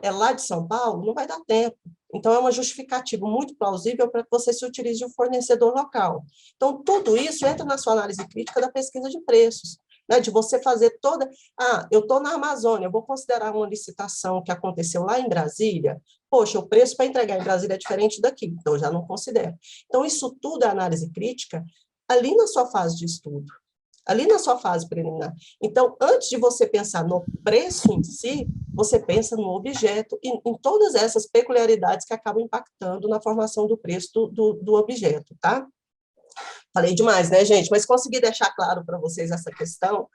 é lá de São Paulo, não vai dar tempo. Então, é uma justificativa muito plausível para que você se utilize de um fornecedor local. Então, tudo isso entra na sua análise crítica da pesquisa de preços, né, de você fazer toda... eu estou na Amazônia, eu vou considerar uma licitação que aconteceu lá em Brasília, poxa, o preço para entregar em Brasília é diferente daqui, então eu já não considero. Então, isso tudo é análise crítica ali na sua fase de estudo, ali na sua fase preliminar. Então, antes de você pensar no preço em si, você pensa no objeto e em todas essas peculiaridades que acabam impactando na formação do preço do objeto, tá? Falei demais, né, gente? Mas consegui deixar claro para vocês essa questão?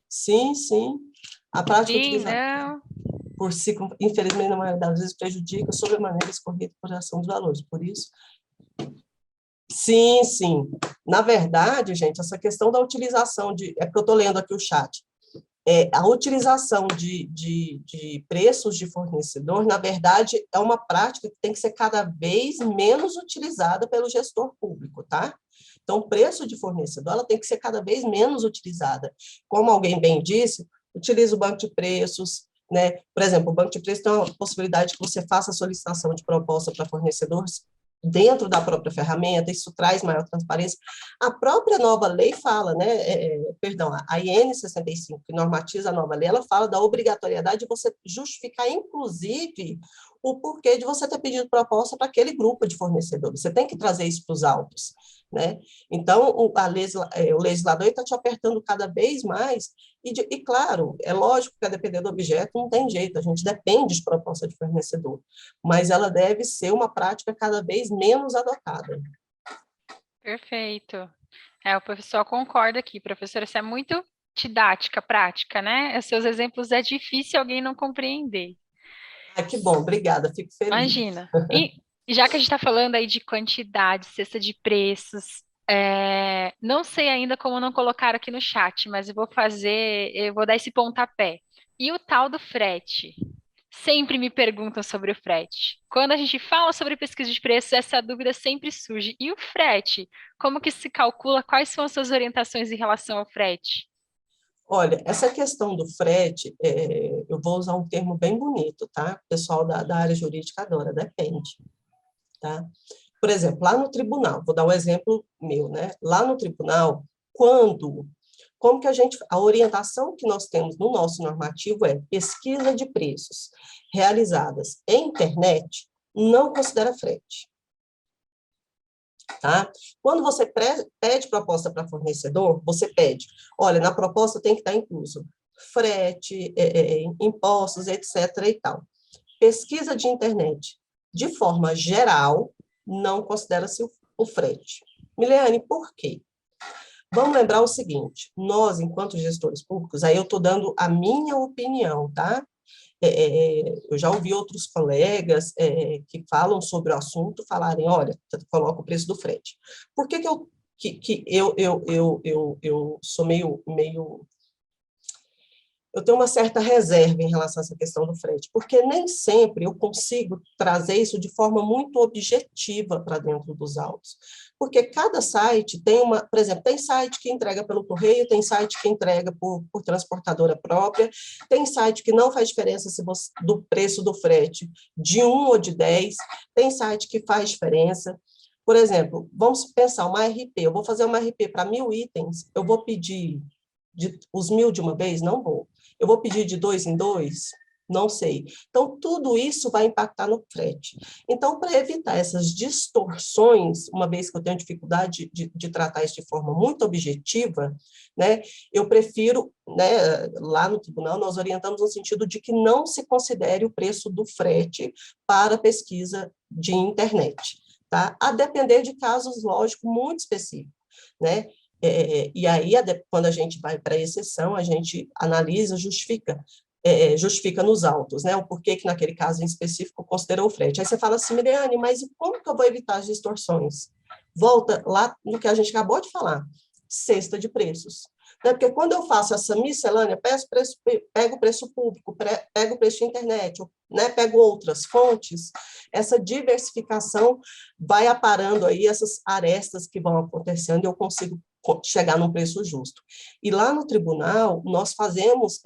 Sim, sim. A prática Sim, utilizada não. por si, infelizmente, na maioria das vezes, prejudica sobremaneira esse correto por ação dos valores. Por isso, sim, sim. Na verdade, gente, essa questão da utilização de... É porque eu estou lendo aqui o chat. A utilização de preços de fornecedor, na verdade, é uma prática que tem que ser cada vez menos utilizada pelo gestor público, tá? Então, o preço de fornecedor, ela tem que ser cada vez menos utilizada. Como alguém bem disse, utiliza o banco de preços, né? Por exemplo, o banco de preços tem uma possibilidade que você faça a solicitação de proposta para fornecedores dentro da própria ferramenta, isso traz maior transparência. A própria nova lei fala, né, perdão, a IN 65, que normatiza a nova lei, ela fala da obrigatoriedade de você justificar, inclusive, o porquê de você ter pedido proposta para aquele grupo de fornecedores. Você tem que trazer isso para os autos, né? Então, o legislador está te apertando cada vez mais, e, claro, é lógico que a depender do objeto não tem jeito, a gente depende de proposta de fornecedor, mas ela deve ser uma prática cada vez menos adotada. Perfeito. O professor concorda aqui, professora, você é muito didática, prática, né? Os seus exemplos é difícil alguém não compreender. Ah, que bom, obrigada, fico feliz. Imagina. E já que a gente está falando aí de quantidade, cesta de preços, não sei ainda como não colocar aqui no chat, mas eu vou dar esse pontapé. E o tal do frete? Sempre me perguntam sobre o frete. Quando a gente fala sobre pesquisa de preços, essa dúvida sempre surge. E o frete? Como que se calcula? Quais são as suas orientações em relação ao frete? Olha, essa questão do frete, eu vou usar um termo bem bonito, tá? O pessoal da área jurídica adora, depende, tá? Por exemplo, lá no tribunal, vou dar um exemplo meu, né? Lá no tribunal, como que a orientação que nós temos no nosso normativo é pesquisa de preços realizadas em internet, não considera frete. Tá? Quando você pede proposta para fornecedor, você pede, olha, na proposta tem que estar incluso frete, impostos, etc. e tal. Pesquisa de internet, de forma geral, não considera-se o frete. Milene, por quê? Vamos lembrar o seguinte, nós, enquanto gestores públicos, aí eu estou dando a minha opinião, tá? Eu já ouvi outros colegas que falam sobre o assunto falarem, olha, coloca o preço do frete. Por que eu sou meio eu tenho uma certa reserva em relação a essa questão do frete, porque nem sempre eu consigo trazer isso de forma muito objetiva para dentro dos autos. Porque cada site tem por exemplo, tem site que entrega pelo correio, tem site que entrega por transportadora própria, tem site que não faz diferença do preço do frete de 1 ou de 10, tem site que faz diferença. Por exemplo, vamos pensar uma RP, eu vou fazer uma RP para 1.000 itens, eu vou pedir os 1.000 de uma vez? Não vou. Eu vou pedir de 2 em 2? Não sei. Então, tudo isso vai impactar no frete. Então, para evitar essas distorções, uma vez que eu tenho dificuldade de tratar isso de forma muito objetiva, né, eu prefiro, né, lá no tribunal, nós orientamos no sentido de que não se considere o preço do frete para pesquisa de internet, tá? A depender de casos, lógico, muito específicos, né? E aí, quando a gente vai para a exceção, a gente analisa, justifica nos autos, né, o porquê que naquele caso em específico considerou o frete. Aí você fala assim, Miriane, mas como que eu vou evitar as distorções? Volta lá no que a gente acabou de falar, cesta de preços. Né, porque quando eu faço essa miscelânea, pego o preço público, pego o preço de internet, né, pego outras fontes, essa diversificação vai aparando aí essas arestas que vão acontecendo e eu consigo chegar num preço justo. E lá no tribunal, nós fazemos,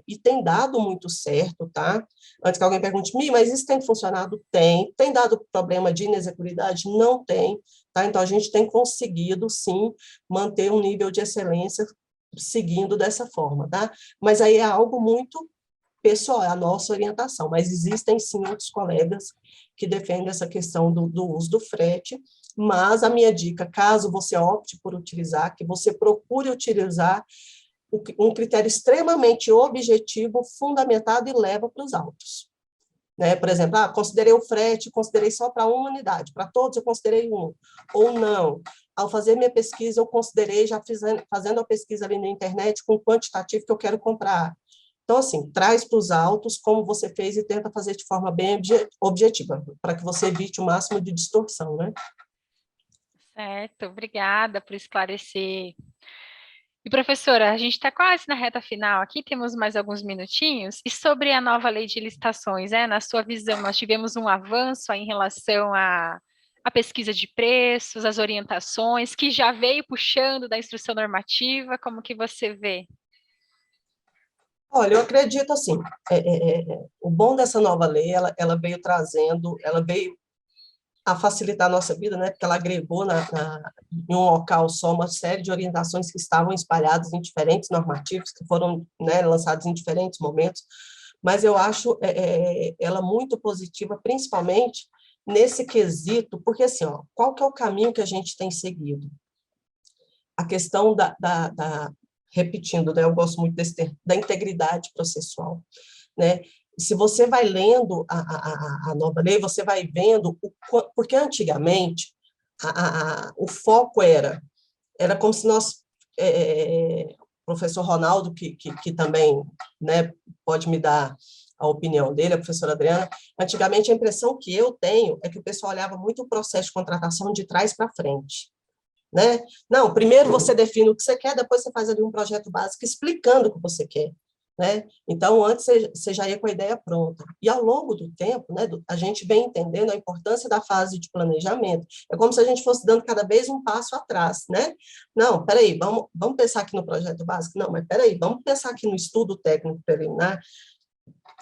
e tem dado muito certo, tá? Antes que alguém pergunte, mas isso tem funcionado? Tem. Tem dado problema de inexecuridade? Não tem, tá? Então, a gente tem conseguido, sim, manter um nível de excelência seguindo dessa forma, tá? Mas aí é algo muito pessoal, é a nossa orientação, mas existem, sim, outros colegas que defendem essa questão do uso do frete, mas a minha dica, caso você opte por utilizar, que você procure utilizar um critério extremamente objetivo, fundamentado e leva para os autos. Né? Por exemplo, considerei o frete, considerei só para uma unidade, para todos eu considerei um, ou não. Ao fazer minha pesquisa, eu considerei, já fazendo a pesquisa ali na internet, com o quantitativo que eu quero comprar. Então, assim, traz para os autos como você fez e tenta fazer de forma bem objetiva, para que você evite o máximo de distorção, né? Certo, obrigada por esclarecer. E, professora, a gente está quase na reta final aqui, temos mais alguns minutinhos. E sobre a nova lei de licitações, na sua visão, nós tivemos um avanço aí em relação à pesquisa de preços, as orientações, que já veio puxando da instrução normativa, como que você vê? Olha, eu acredito assim, o bom dessa nova lei, ela veio trazendo, ela veio a facilitar a nossa vida, né, porque ela agregou em um local só uma série de orientações que estavam espalhadas em diferentes normativos, que foram, né, lançados em diferentes momentos, mas eu acho ela muito positiva, principalmente nesse quesito, porque assim, ó, qual que é o caminho que a gente tem seguido? A questão repetindo, né, eu gosto muito desse termo, da integridade processual, né? Se você vai lendo a nova lei, você vai vendo, porque antigamente o foco era como se nós, o professor Ronaldo, que também, né, pode me dar a opinião dele, a professora Adriana, antigamente a impressão que eu tenho é que o pessoal olhava muito o processo de contratação de trás para frente, né? Não, primeiro você define o que você quer, depois você faz ali um projeto básico explicando o que você quer, né? Então, antes você já ia com a ideia pronta. E ao longo do tempo, né, a gente vem entendendo a importância da fase de planejamento. É como se a gente fosse dando cada vez um passo atrás, né? Não, peraí, vamos pensar aqui no projeto básico? Não, mas peraí, vamos pensar aqui no estudo técnico preliminar.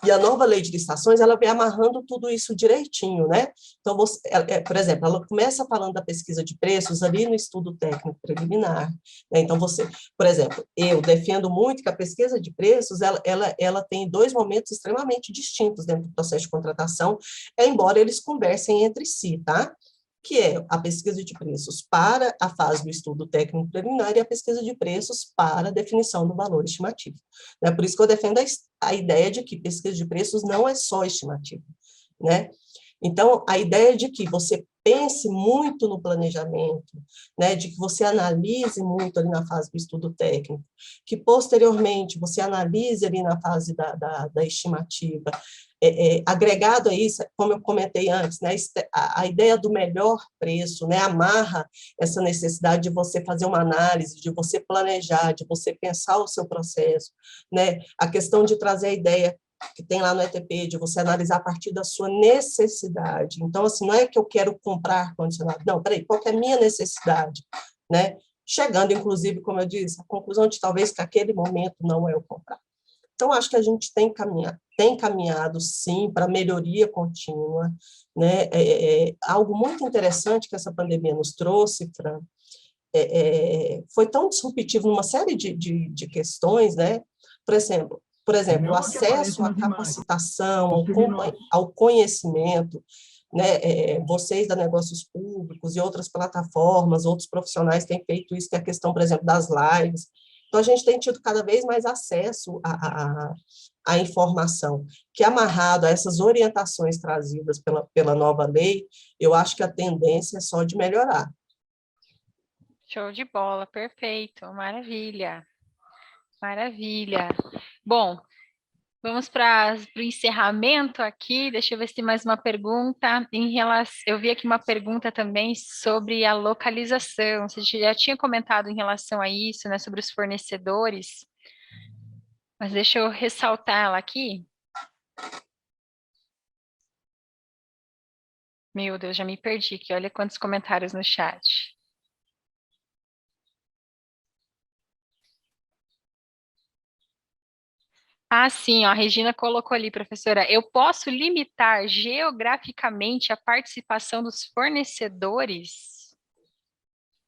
E a nova lei de licitações, ela vem amarrando tudo isso direitinho, né? Então, por exemplo, ela começa falando da pesquisa de preços ali no estudo técnico preliminar, né? Então, por exemplo, eu defendo muito que a pesquisa de preços, ela tem dois momentos extremamente distintos dentro do processo de contratação, embora eles conversem entre si, tá? Que é a pesquisa de preços para a fase do estudo técnico preliminar e a pesquisa de preços para a definição do valor estimativo. É por isso que eu defendo a ideia de que pesquisa de preços não é só estimativa, né? Então, a ideia de que você pense muito no planejamento, né, de que você analise muito ali na fase do estudo técnico, que posteriormente você analise ali na fase da estimativa, agregado a isso, como eu comentei antes, né, a ideia do melhor preço, né, amarra essa necessidade de você fazer uma análise, de você planejar, de você pensar o seu processo, né, a questão de trazer a ideia que tem lá no ETP, de você analisar a partir da sua necessidade. Então, assim, não é que eu quero comprar ar-condicionado, não, peraí, qual que é a minha necessidade, né? Chegando, inclusive, como eu disse, a conclusão de talvez que aquele momento não é o comprar. Então, acho que a gente tem caminhado, sim, para melhoria contínua, né? Algo muito interessante que essa pandemia nos trouxe, Fran, foi tão disruptivo numa série de questões, né? Por exemplo, o acesso à capacitação, ao conhecimento, né? Vocês da Negócios Públicos e outras plataformas, outros profissionais têm feito isso, que é a questão, por exemplo, das lives. Então, a gente tem tido cada vez mais acesso à informação, que amarrado a essas orientações trazidas pela nova lei, eu acho que a tendência é só de melhorar. Show de bola, perfeito, maravilha, maravilha. Bom, vamos para o encerramento aqui. Deixa eu ver se tem mais uma pergunta. Eu vi aqui uma pergunta também sobre a localização. Você já tinha comentado em relação a isso, né, sobre os fornecedores, mas deixa eu ressaltar ela aqui. Meu Deus, já me perdi aqui. Olha quantos comentários no chat. Ah, sim, ó, a Regina colocou ali, professora. Eu posso limitar geograficamente a participação dos fornecedores?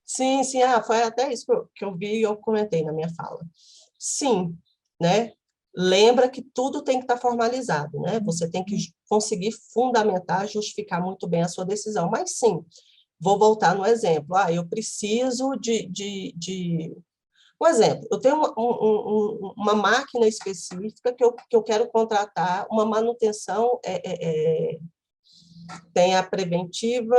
Sim, sim, foi até isso que eu vi e eu comentei na minha fala. Sim, né? Lembra que tudo tem que estar formalizado, né? Você tem que conseguir fundamentar, justificar muito bem a sua decisão. Mas sim, vou voltar no exemplo. Eu preciso um exemplo, eu tenho uma máquina específica que eu quero contratar, uma manutenção, tem a preventiva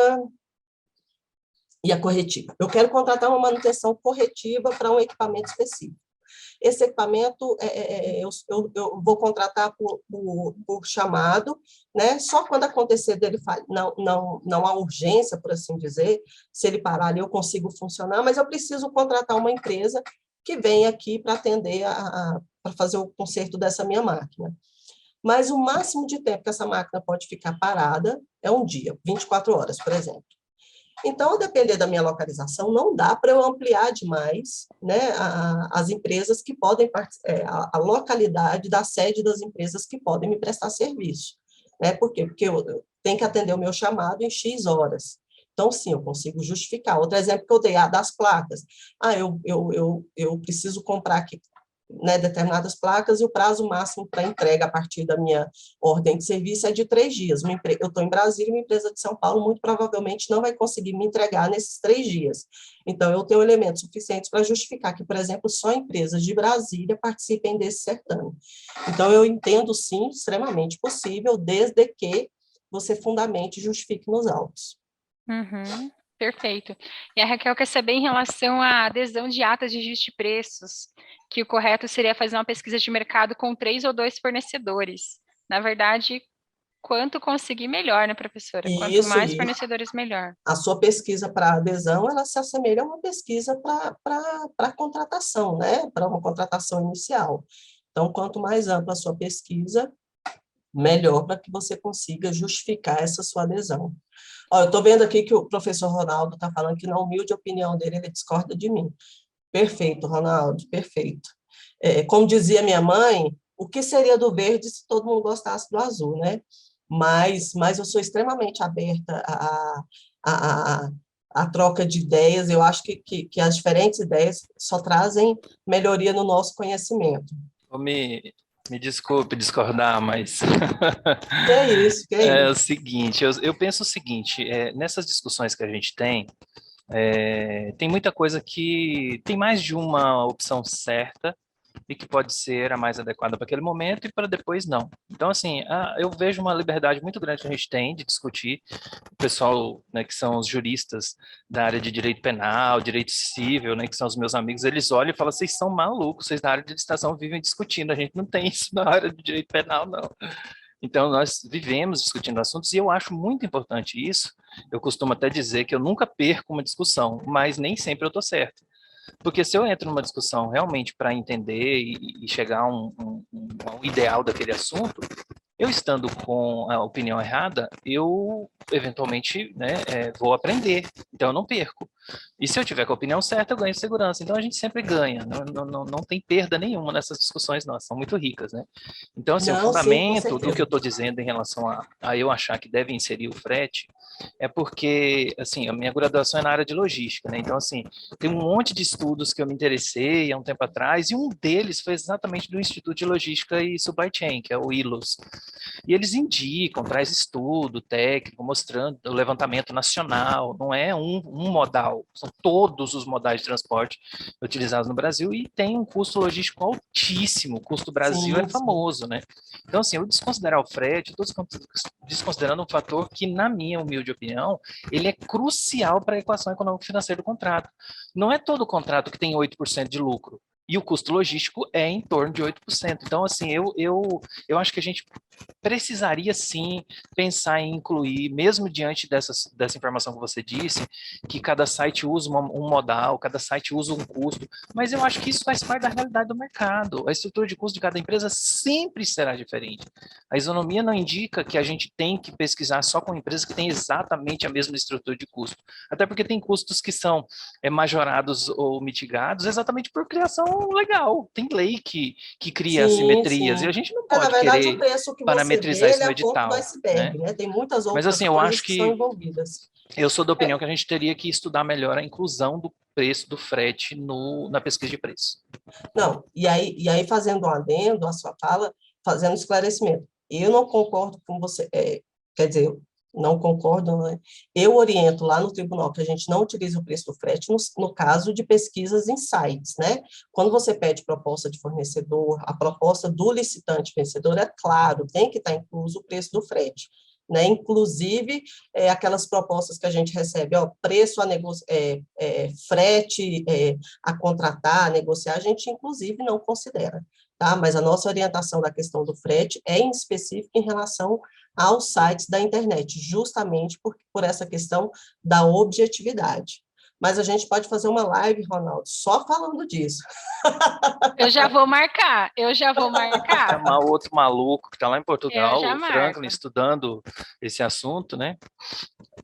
e a corretiva. Eu quero contratar uma manutenção corretiva para um equipamento específico. Esse equipamento eu vou contratar por chamado, né? Só quando acontecer dele, não há urgência, por assim dizer, se ele parar ali eu consigo funcionar, mas eu preciso contratar uma empresa que venha aqui para atender, para fazer o conserto dessa minha máquina. Mas o máximo de tempo que essa máquina pode ficar parada é um dia, 24 horas, por exemplo. Então, a depender da minha localização, não dá para eu ampliar demais, né, as empresas que podem, a localidade da sede das empresas que podem me prestar serviço. Né? Por quê? Porque eu tenho que atender o meu chamado em X horas. Então, sim, eu consigo justificar. Outro exemplo que eu dei, das placas. Eu preciso comprar aqui, né, determinadas placas, e o prazo máximo para entrega a partir da minha ordem de serviço é de 3 dias. Eu estou em Brasília, uma empresa de São Paulo muito provavelmente não vai conseguir me entregar nesses 3 dias. Então, eu tenho elementos suficientes para justificar que, por exemplo, só empresas de Brasília participem desse certame. Então, eu entendo, sim, extremamente possível, desde que você fundamente e justifique nos autos. Uhum, perfeito. E a Raquel quer saber em relação à adesão de atas de ajuste de preços, que o correto seria fazer uma pesquisa de mercado com 3 ou 2 fornecedores. Na verdade, quanto conseguir, melhor, né, professora? Quanto Isso, mais fornecedores, melhor. a sua pesquisa para adesão, ela se assemelha a uma pesquisa para contratação, né? Para uma contratação inicial. Então, quanto mais ampla a sua pesquisa, melhor para que você consiga justificar essa sua adesão. Ó, eu estou vendo aqui que o professor Ronaldo está falando que, na humilde opinião dele, ele discorda de mim. Perfeito, Ronaldo, perfeito. Como dizia minha mãe, o que seria do verde se todo mundo gostasse do azul, né? Mas eu sou extremamente aberta à troca de ideias. Eu acho que as diferentes ideias só trazem melhoria no nosso conhecimento. Me desculpe discordar, mas Que é isso, que é é o isso. seguinte, eu penso o seguinte, nessas discussões que a gente tem, tem muita coisa que tem mais de uma opção certa e que pode ser a mais adequada para aquele momento e para depois não. Então, assim, eu vejo uma liberdade muito grande que a gente tem de discutir. O pessoal, né, que são os juristas da área de direito penal, direito civil, né, que são os meus amigos, eles olham e falam, vocês são malucos, vocês da área de licitação vivem discutindo, a gente não tem isso na área de direito penal, não. Então, nós vivemos discutindo assuntos e eu acho muito importante isso. Eu costumo até dizer que eu nunca perco uma discussão, mas nem sempre eu estou certo. Porque se eu entro numa discussão realmente para entender e chegar a um ideal daquele assunto, eu estando com a opinião errada, eu eventualmente, né, vou aprender, então eu não perco. E se eu tiver com a opinião certa, eu ganho segurança. Então a gente sempre ganha, não tem perda nenhuma nessas discussões nossas, são muito ricas, né? Então, assim, o Não, sim, com fundamento do que eu certeza. estou dizendo em relação a eu achar que deve inserir o frete é porque, assim, a minha graduação é na área de logística, né? Então, assim, tem um monte de estudos que eu me interessei há um tempo atrás, e um deles foi exatamente do Instituto de Logística e Supply Chain, que é o ILOS. E eles indicam, traz estudo técnico, mostrando o levantamento nacional, não é um modal, são todos os modais de transporte utilizados no Brasil e tem um custo logístico altíssimo, o custo Brasil é Sim, sim. famoso, né? Então, assim, eu desconsiderar o frete, eu estou desconsiderando um fator que, na minha humilde opinião, ele é crucial para a equação econômico-financeira do contrato. Não é todo contrato que tem 8% de lucro. E o custo logístico é em torno de 8%. Então, assim, eu acho que a gente precisaria, sim, pensar em incluir, mesmo diante dessa informação que você disse, que cada site usa um modal, cada site usa um custo, mas eu acho que isso faz parte da realidade do mercado. A estrutura de custo de cada empresa sempre será diferente. A isonomia não indica que a gente tem que pesquisar só com empresas que têm exatamente a mesma estrutura de custo. Até porque tem custos que são majorados ou mitigados exatamente por criação legal. Tem lei que cria Sim, assimetrias e a sim. gente não Na pode verdade, o querer preço que você vê, parametrizar ele isso é no a ponta do edital, né? iceberg, né? Tem muitas Mas outras assim, eu coisas acho que são que envolvidas. eu sou da opinião É, que a gente teria que estudar melhor a inclusão do preço do frete na pesquisa de preço. não, e aí fazendo um adendo à sua fala, fazendo um esclarecimento. Eu não concordo com você, quer dizer, não concordo, né? Eu oriento lá no tribunal que a gente não utilize o preço do frete no caso de pesquisas em sites, né? Quando você pede proposta de fornecedor, a proposta do licitante vencedor é claro, tem que estar incluso o preço do frete. né? Inclusive, aquelas propostas que a gente recebe, ó, preço a frete a contratar, a negociar, a gente, inclusive, não considera, tá? Mas a nossa orientação da questão do frete é em específico em relação aos sites da internet, justamente por essa questão da objetividade. Mas a gente pode fazer uma live, Ronaldo, só falando disso. Eu já vou marcar, eu já vou marcar. Chamar outro maluco que está lá em Eu Portugal, já o Franklin, marco. estudando esse assunto, né?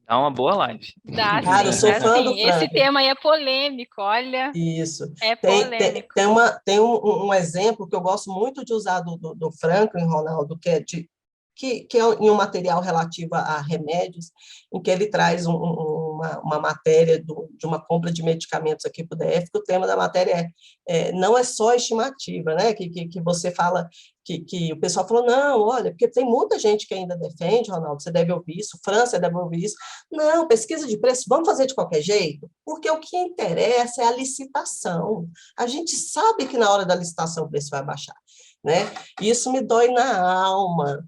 Dá uma boa live. Dá Cara, eu sim, sou dá fã do sim. Esse Franklin. tema aí é polêmico, olha, Isso. é Tem, tem, polêmico. tem, tem um exemplo que eu gosto muito de usar do Franklin, Ronaldo, que é que é em um material relativo a remédios, em que ele traz uma matéria de uma compra de medicamentos aqui para o DF, que o tema da matéria não é só estimativa, né? Que você fala, que o pessoal falou, não, olha, porque tem muita gente que ainda defende, Ronaldo, você deve ouvir isso, França deve ouvir isso. Não, pesquisa de preço, vamos fazer de qualquer jeito, porque o que interessa é a licitação. A gente sabe que na hora da licitação o preço vai baixar, né? Isso me dói na alma,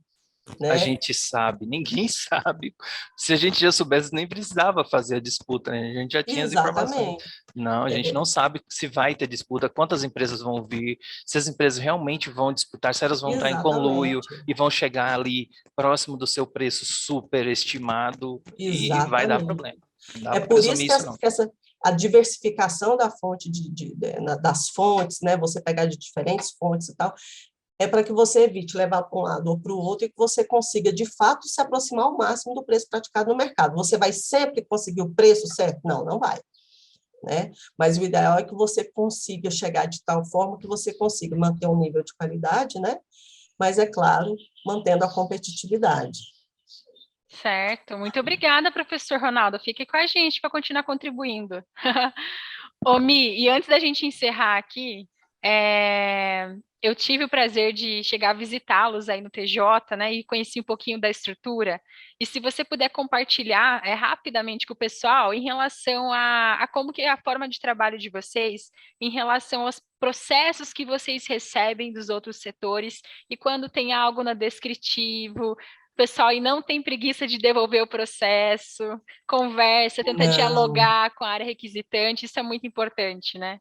A né? gente sabe, ninguém sabe. Se a gente já soubesse, nem precisava fazer a disputa, né? A gente já tinha as informações. Exatamente. Não, a gente não sabe se vai ter disputa, quantas empresas vão vir, se as empresas realmente vão disputar, se elas vão estar em conluio Exatamente. e vão chegar ali próximo do seu preço super estimado e vai dar Exatamente. problema. Não dá É para por isso presumir que isso, não. a diversificação da fonte das fontes, né? Você pegar de diferentes fontes e tal, é para que você evite levar para um lado ou para o outro e que você consiga, de fato, se aproximar ao máximo do preço praticado no mercado. Você vai sempre conseguir o preço certo? Não, não vai, né? Mas o ideal é que você consiga chegar de tal forma que você consiga manter um nível de qualidade, né? Mas, é claro, mantendo a competitividade. Certo, muito obrigada, professor Ronaldo. Fique com a gente para continuar contribuindo. Ô, Mi, e antes da gente encerrar aqui, eu tive o prazer de chegar a visitá-los aí no TJ, né, e conheci um pouquinho da estrutura. E se você puder compartilhar rapidamente com o pessoal em relação a como que é a forma de trabalho de vocês, em relação aos processos que vocês recebem dos outros setores, e quando tem algo no descritivo, pessoal, e não tem preguiça de devolver o processo, conversa, tenta Não. dialogar com a área requisitante, isso é muito importante, né?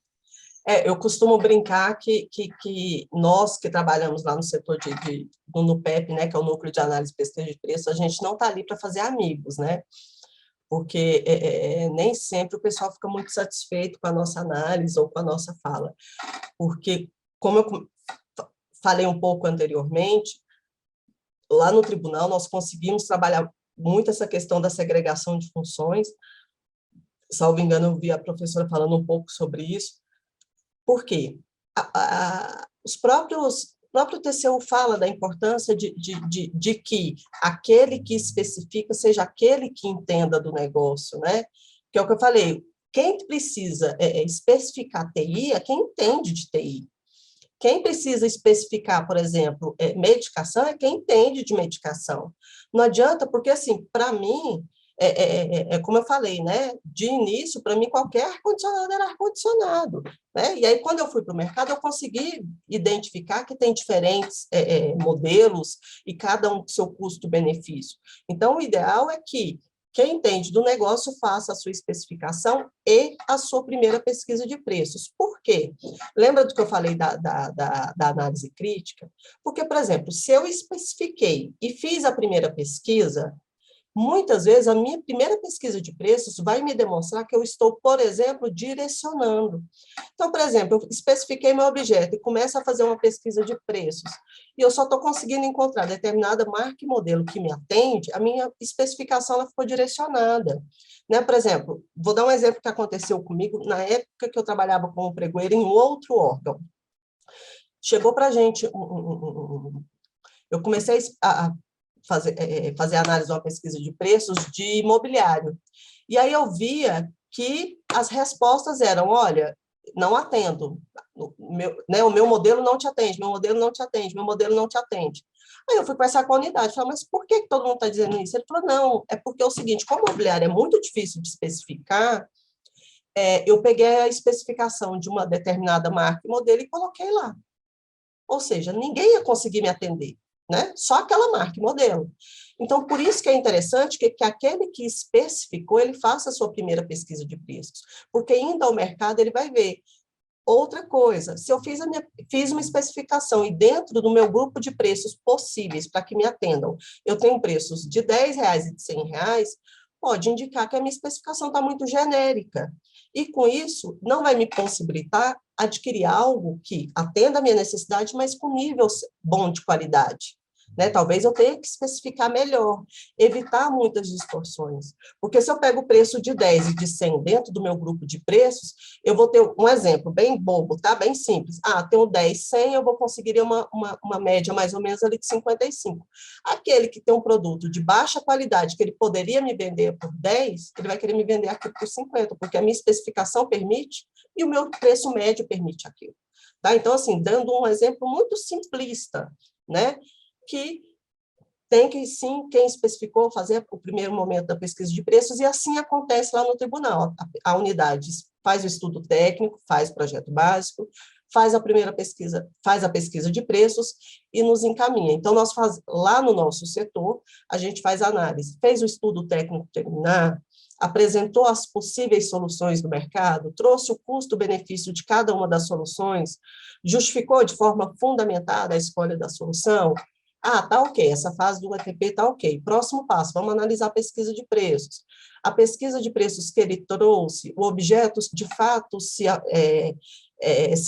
Eu costumo brincar que nós que trabalhamos lá no setor do NUPEP, né, que é o Núcleo de Análise e Pesquisa de Preço, a gente não está ali para fazer amigos, né? Porque nem sempre o pessoal fica muito satisfeito com a nossa análise ou com a nossa fala. Porque, como eu falei um pouco anteriormente, lá no tribunal nós conseguimos trabalhar muito essa questão da segregação de funções. Salvo engano, eu vi a professora falando um pouco sobre isso. Por quê? O próprio TCU fala da importância de que aquele que especifica seja aquele que entenda do negócio, né? Que é o que eu falei, quem precisa especificar TI é quem entende de TI. Quem precisa especificar, por exemplo, medicação é quem entende de medicação. Não adianta, porque, assim, para mim, como eu falei, né? De início, para mim, qualquer ar-condicionado era ar-condicionado, né? E aí, quando eu fui para o mercado, eu consegui identificar que tem diferentes modelos e cada um com seu custo-benefício. Então, o ideal é que quem entende do negócio faça a sua especificação e a sua primeira pesquisa de preços. Por quê? Lembra do que eu falei da análise crítica? Porque, por exemplo, se eu especifiquei e fiz a primeira pesquisa, muitas vezes a minha primeira pesquisa de preços vai me demonstrar que eu estou, por exemplo, direcionando. Então, por exemplo, eu especifiquei meu objeto e começo a fazer uma pesquisa de preços, e eu só estou conseguindo encontrar determinada marca e modelo que me atende, a minha especificação ela ficou direcionada. Né? Por exemplo, vou dar um exemplo que aconteceu comigo na época que eu trabalhava como pregoeiro em outro órgão. Chegou para a gente eu comecei a fazer análise de uma pesquisa de preços de imobiliário. E aí eu via que as respostas eram, olha, não atendo, o meu modelo não te atende, meu modelo não te atende, meu modelo não te atende. Aí eu fui conversar com a unidade, falei, mas por que todo mundo está dizendo isso? Ele falou, não, é porque é o seguinte, como o imobiliário é muito difícil de especificar, eu peguei a especificação de uma determinada marca e modelo e coloquei lá. Ou seja, ninguém ia conseguir me atender, né? Só aquela marca e modelo. Então, por isso que é interessante que aquele que especificou, ele faça a sua primeira pesquisa de preços, porque indo ao mercado, ele vai ver. Outra coisa, se eu fiz uma especificação e dentro do meu grupo de preços possíveis para que me atendam, eu tenho preços de R$10 e de R$100, pode indicar que a minha especificação está muito genérica. E com isso, não vai me possibilitar adquirir algo que atenda a minha necessidade, mas com nível bom de qualidade. Né? Talvez eu tenha que especificar melhor, evitar muitas distorções. Porque se eu pego o preço de 10 e de 100 dentro do meu grupo de preços, eu vou ter um exemplo bem bobo, tá? Bem simples. Tem o 10, 100, eu vou conseguir uma média mais ou menos ali de 55. Aquele que tem um produto de baixa qualidade, que ele poderia me vender por 10, ele vai querer me vender aqui por 50, porque a minha especificação permite e o meu preço médio permite aquilo. Tá? Então, assim, dando um exemplo muito simplista, né? Que tem que, sim, quem especificou, fazer o primeiro momento da pesquisa de preços, e assim acontece lá no tribunal. A unidade faz o estudo técnico, faz o projeto básico, faz a primeira pesquisa, faz a pesquisa de preços e nos encaminha. Então, lá no nosso setor, a gente faz análise, fez o estudo técnico preliminar, apresentou as possíveis soluções do mercado, trouxe o custo-benefício de cada uma das soluções, justificou de forma fundamentada a escolha da solução. Tá ok, essa fase do ETP tá ok. Próximo passo, vamos analisar a pesquisa de preços. A pesquisa de preços que ele trouxe, o objeto, de fato, se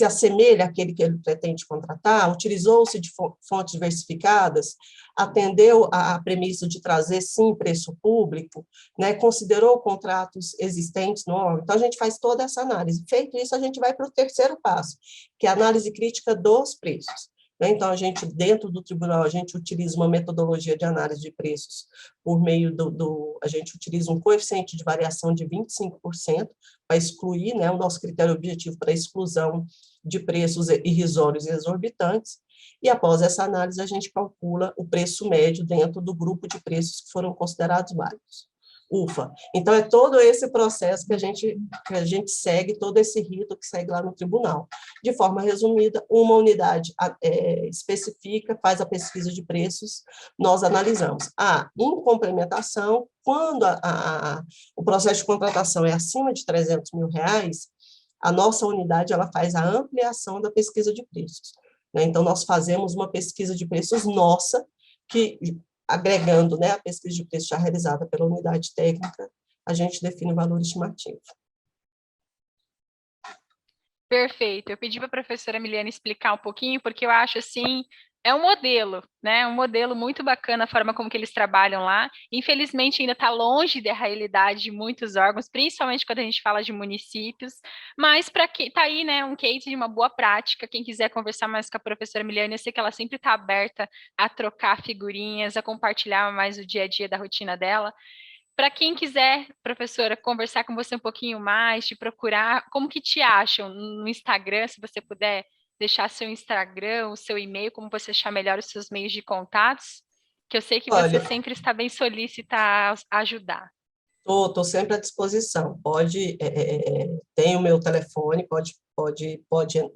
assemelha àquele que ele pretende contratar, utilizou-se de fontes diversificadas, atendeu a premissa de trazer, sim, preço público, né, considerou contratos existentes no órgão. Então, a gente faz toda essa análise. Feito isso, a gente vai para o terceiro passo, que é a análise crítica dos preços. Então, dentro do tribunal, a gente utiliza uma metodologia de análise de preços por meio a gente utiliza um coeficiente de variação de 25% para excluir, né, o nosso critério objetivo para exclusão de preços irrisórios e exorbitantes, e após essa análise, a gente calcula o preço médio dentro do grupo de preços que foram considerados válidos. UFA. Então, é todo esse processo que a gente segue, todo esse rito que segue lá no tribunal. De forma resumida, uma unidade especifica, faz a pesquisa de preços, nós analisamos. Em complementação, quando o processo de contratação é acima de R$300 mil, a nossa unidade ela faz a ampliação da pesquisa de preços. Né? Então, nós fazemos uma pesquisa de preços nossa, que agregando, né, a pesquisa de preço já realizada pela unidade técnica, a gente define o valor estimativo. Perfeito. Eu pedi para a professora Emiliane explicar um pouquinho, porque eu acho, assim, é um modelo, né? Um modelo muito bacana a forma como que eles trabalham lá. Infelizmente, ainda está longe da realidade de muitos órgãos, principalmente quando a gente fala de municípios, mas para quem está aí, né, um case de uma boa prática, quem quiser conversar mais com a professora Emiliane, eu sei que ela sempre está aberta a trocar figurinhas, a compartilhar mais o dia a dia da rotina dela. Para quem quiser, professora, conversar com você um pouquinho mais, te procurar, como que te acham no Instagram, se você puder deixar seu Instagram, o seu e-mail, como você achar melhor os seus meios de contatos, que eu sei que você Olha, sempre está bem solícita a ajudar. Estou sempre à disposição. Tem o meu telefone, pode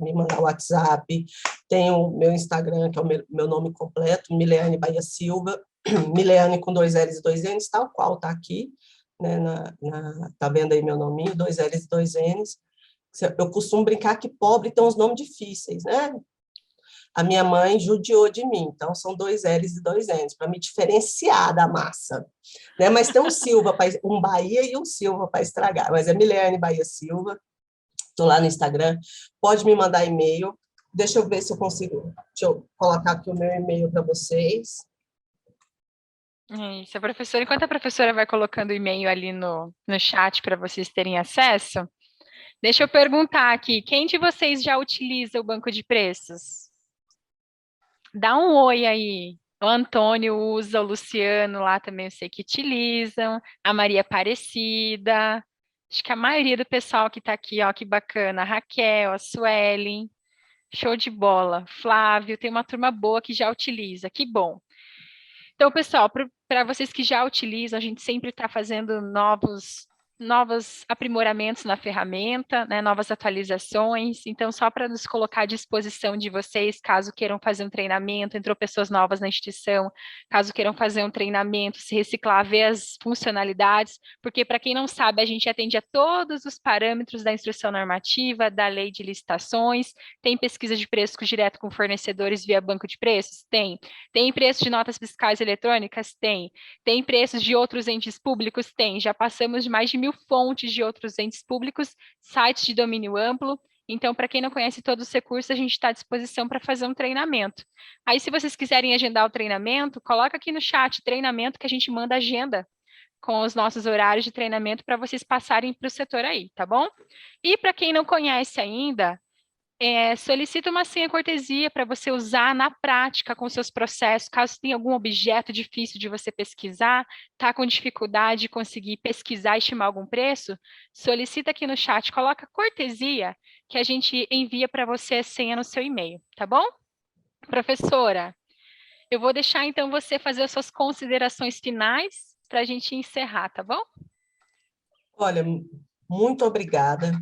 me mandar o WhatsApp, tem o meu Instagram, que é o meu nome completo, Mileane Baia Silva, Mileane com 2 L's e 2 N's, tal qual está aqui, né, tá vendo aí meu nominho, 2 L's e 2 N's. Eu costumo brincar que pobre tem uns nomes difíceis, né? A minha mãe judiou de mim, então são 2 L's e 2 N's, para me diferenciar da massa. Né? Mas tem um Silva, um Bahia e um Silva para estragar, mas é Mileane Baia Silva, estou lá no Instagram, pode me mandar e-mail, deixa eu ver se eu consigo, deixa eu colocar aqui o meu e-mail para vocês. Isso, enquanto a professora vai colocando o e-mail ali no chat para vocês terem acesso, deixa eu perguntar aqui, quem de vocês já utiliza o banco de preços? Dá um oi aí. O Antônio usa, o Luciano lá também eu sei que utilizam, a Maria Aparecida, acho que a maioria do pessoal que está aqui, ó, que bacana, a Raquel, a Suelen, show de bola, Flávio, tem uma turma boa que já utiliza, que bom. Então, pessoal, para vocês que já utilizam, a gente sempre está fazendo novos novos aprimoramentos na ferramenta, né, novas atualizações. Então, só para nos colocar à disposição de vocês, caso queiram fazer um treinamento, entrou pessoas novas na instituição, caso queiram fazer um treinamento, se reciclar, ver as funcionalidades, porque, para quem não sabe, a gente atende a todos os parâmetros da instrução normativa, da lei de licitações, tem pesquisa de preços direto com fornecedores via banco de preços? Tem. Tem preço de notas fiscais eletrônicas? Tem. Tem preços de outros entes públicos? Tem. Já passamos de mais de 1000 fontes de outros entes públicos, sites de domínio amplo. Então, para quem não conhece todos os recursos, a gente está à disposição para fazer um treinamento. Aí, se vocês quiserem agendar o treinamento, coloca aqui no chat treinamento que a gente manda agenda com os nossos horários de treinamento para vocês passarem para o setor aí, tá bom? E para quem não conhece ainda, solicita uma senha cortesia para você usar na prática com seus processos, caso tenha algum objeto difícil de você pesquisar, está com dificuldade de conseguir pesquisar e estimar algum preço, solicita aqui no chat, coloca cortesia, que a gente envia para você a senha no seu e-mail, tá bom? Professora, eu vou deixar então você fazer as suas considerações finais para a gente encerrar, tá bom? Olha, muito obrigada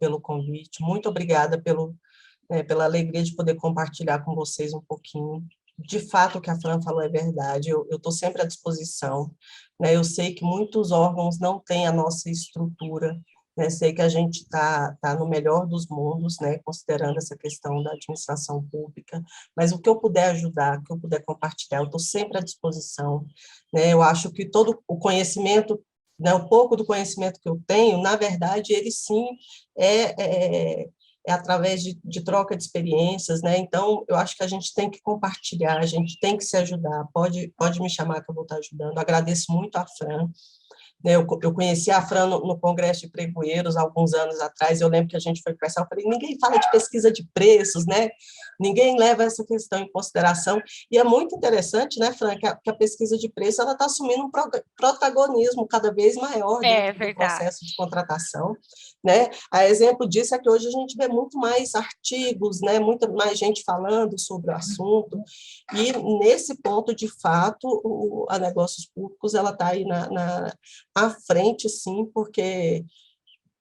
pelo convite, muito obrigada pela alegria de poder compartilhar com vocês um pouquinho. De fato, o que a Fran falou é verdade, eu estou sempre à disposição, né? Eu sei que muitos órgãos não têm a nossa estrutura, né? Sei que a gente está no melhor dos mundos, né? Considerando essa questão da administração pública, mas o que eu puder ajudar, o que eu puder compartilhar, eu estou sempre à disposição, né? Eu acho que todo o conhecimento, né, o pouco do conhecimento que eu tenho, na verdade, ele sim é através de troca de experiências, né? Então, eu acho que a gente tem que compartilhar, a gente tem que se ajudar, pode me chamar que eu vou estar ajudando. Agradeço muito a Fran, né? Eu conheci a Fran no Congresso de Pregoeiros, há alguns anos atrás, eu lembro que a gente foi conversar, eu falei, ninguém fala de pesquisa de preços, né? Ninguém leva essa questão em consideração, e é muito interessante, né, Fran, que a pesquisa de preço ela está assumindo um protagonismo cada vez maior dentro do processo de contratação, né? A exemplo disso é que hoje a gente vê muito mais artigos, né, muita mais gente falando sobre o assunto, e nesse ponto, de fato, a Negócios Públicos ela está aí à frente, sim, porque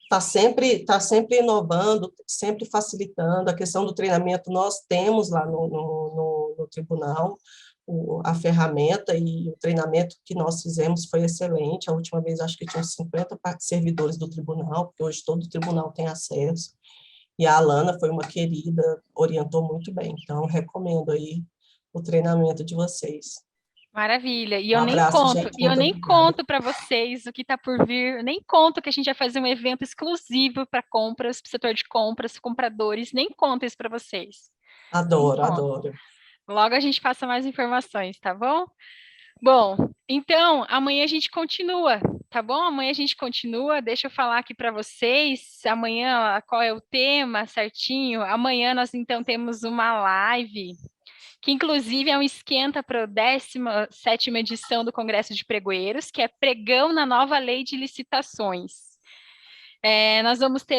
está sempre inovando, sempre facilitando. A questão do treinamento, nós temos lá no tribunal a ferramenta, e o treinamento que nós fizemos foi excelente. A última vez, acho que tinha 50 servidores do tribunal, porque hoje todo o tribunal tem acesso, e a Alana foi uma querida, orientou muito bem. Então, recomendo aí o treinamento de vocês. Maravilha. E Um eu nem abraço, conto, gente, muito obrigada. conto para vocês o que está por vir, nem conto que a gente vai fazer um evento exclusivo para compras, para o setor de compras, compradores, nem conto isso para vocês. Adoro. Logo a gente passa mais informações, tá bom? Bom, então, amanhã a gente continua, tá bom? Amanhã a gente continua, deixa eu falar aqui para vocês, amanhã qual é o tema certinho. Amanhã nós, então, temos uma live, que inclusive é um esquenta para a 17ª edição do Congresso de Pregoeiros, que é Pregão na Nova Lei de Licitações. Nós vamos ter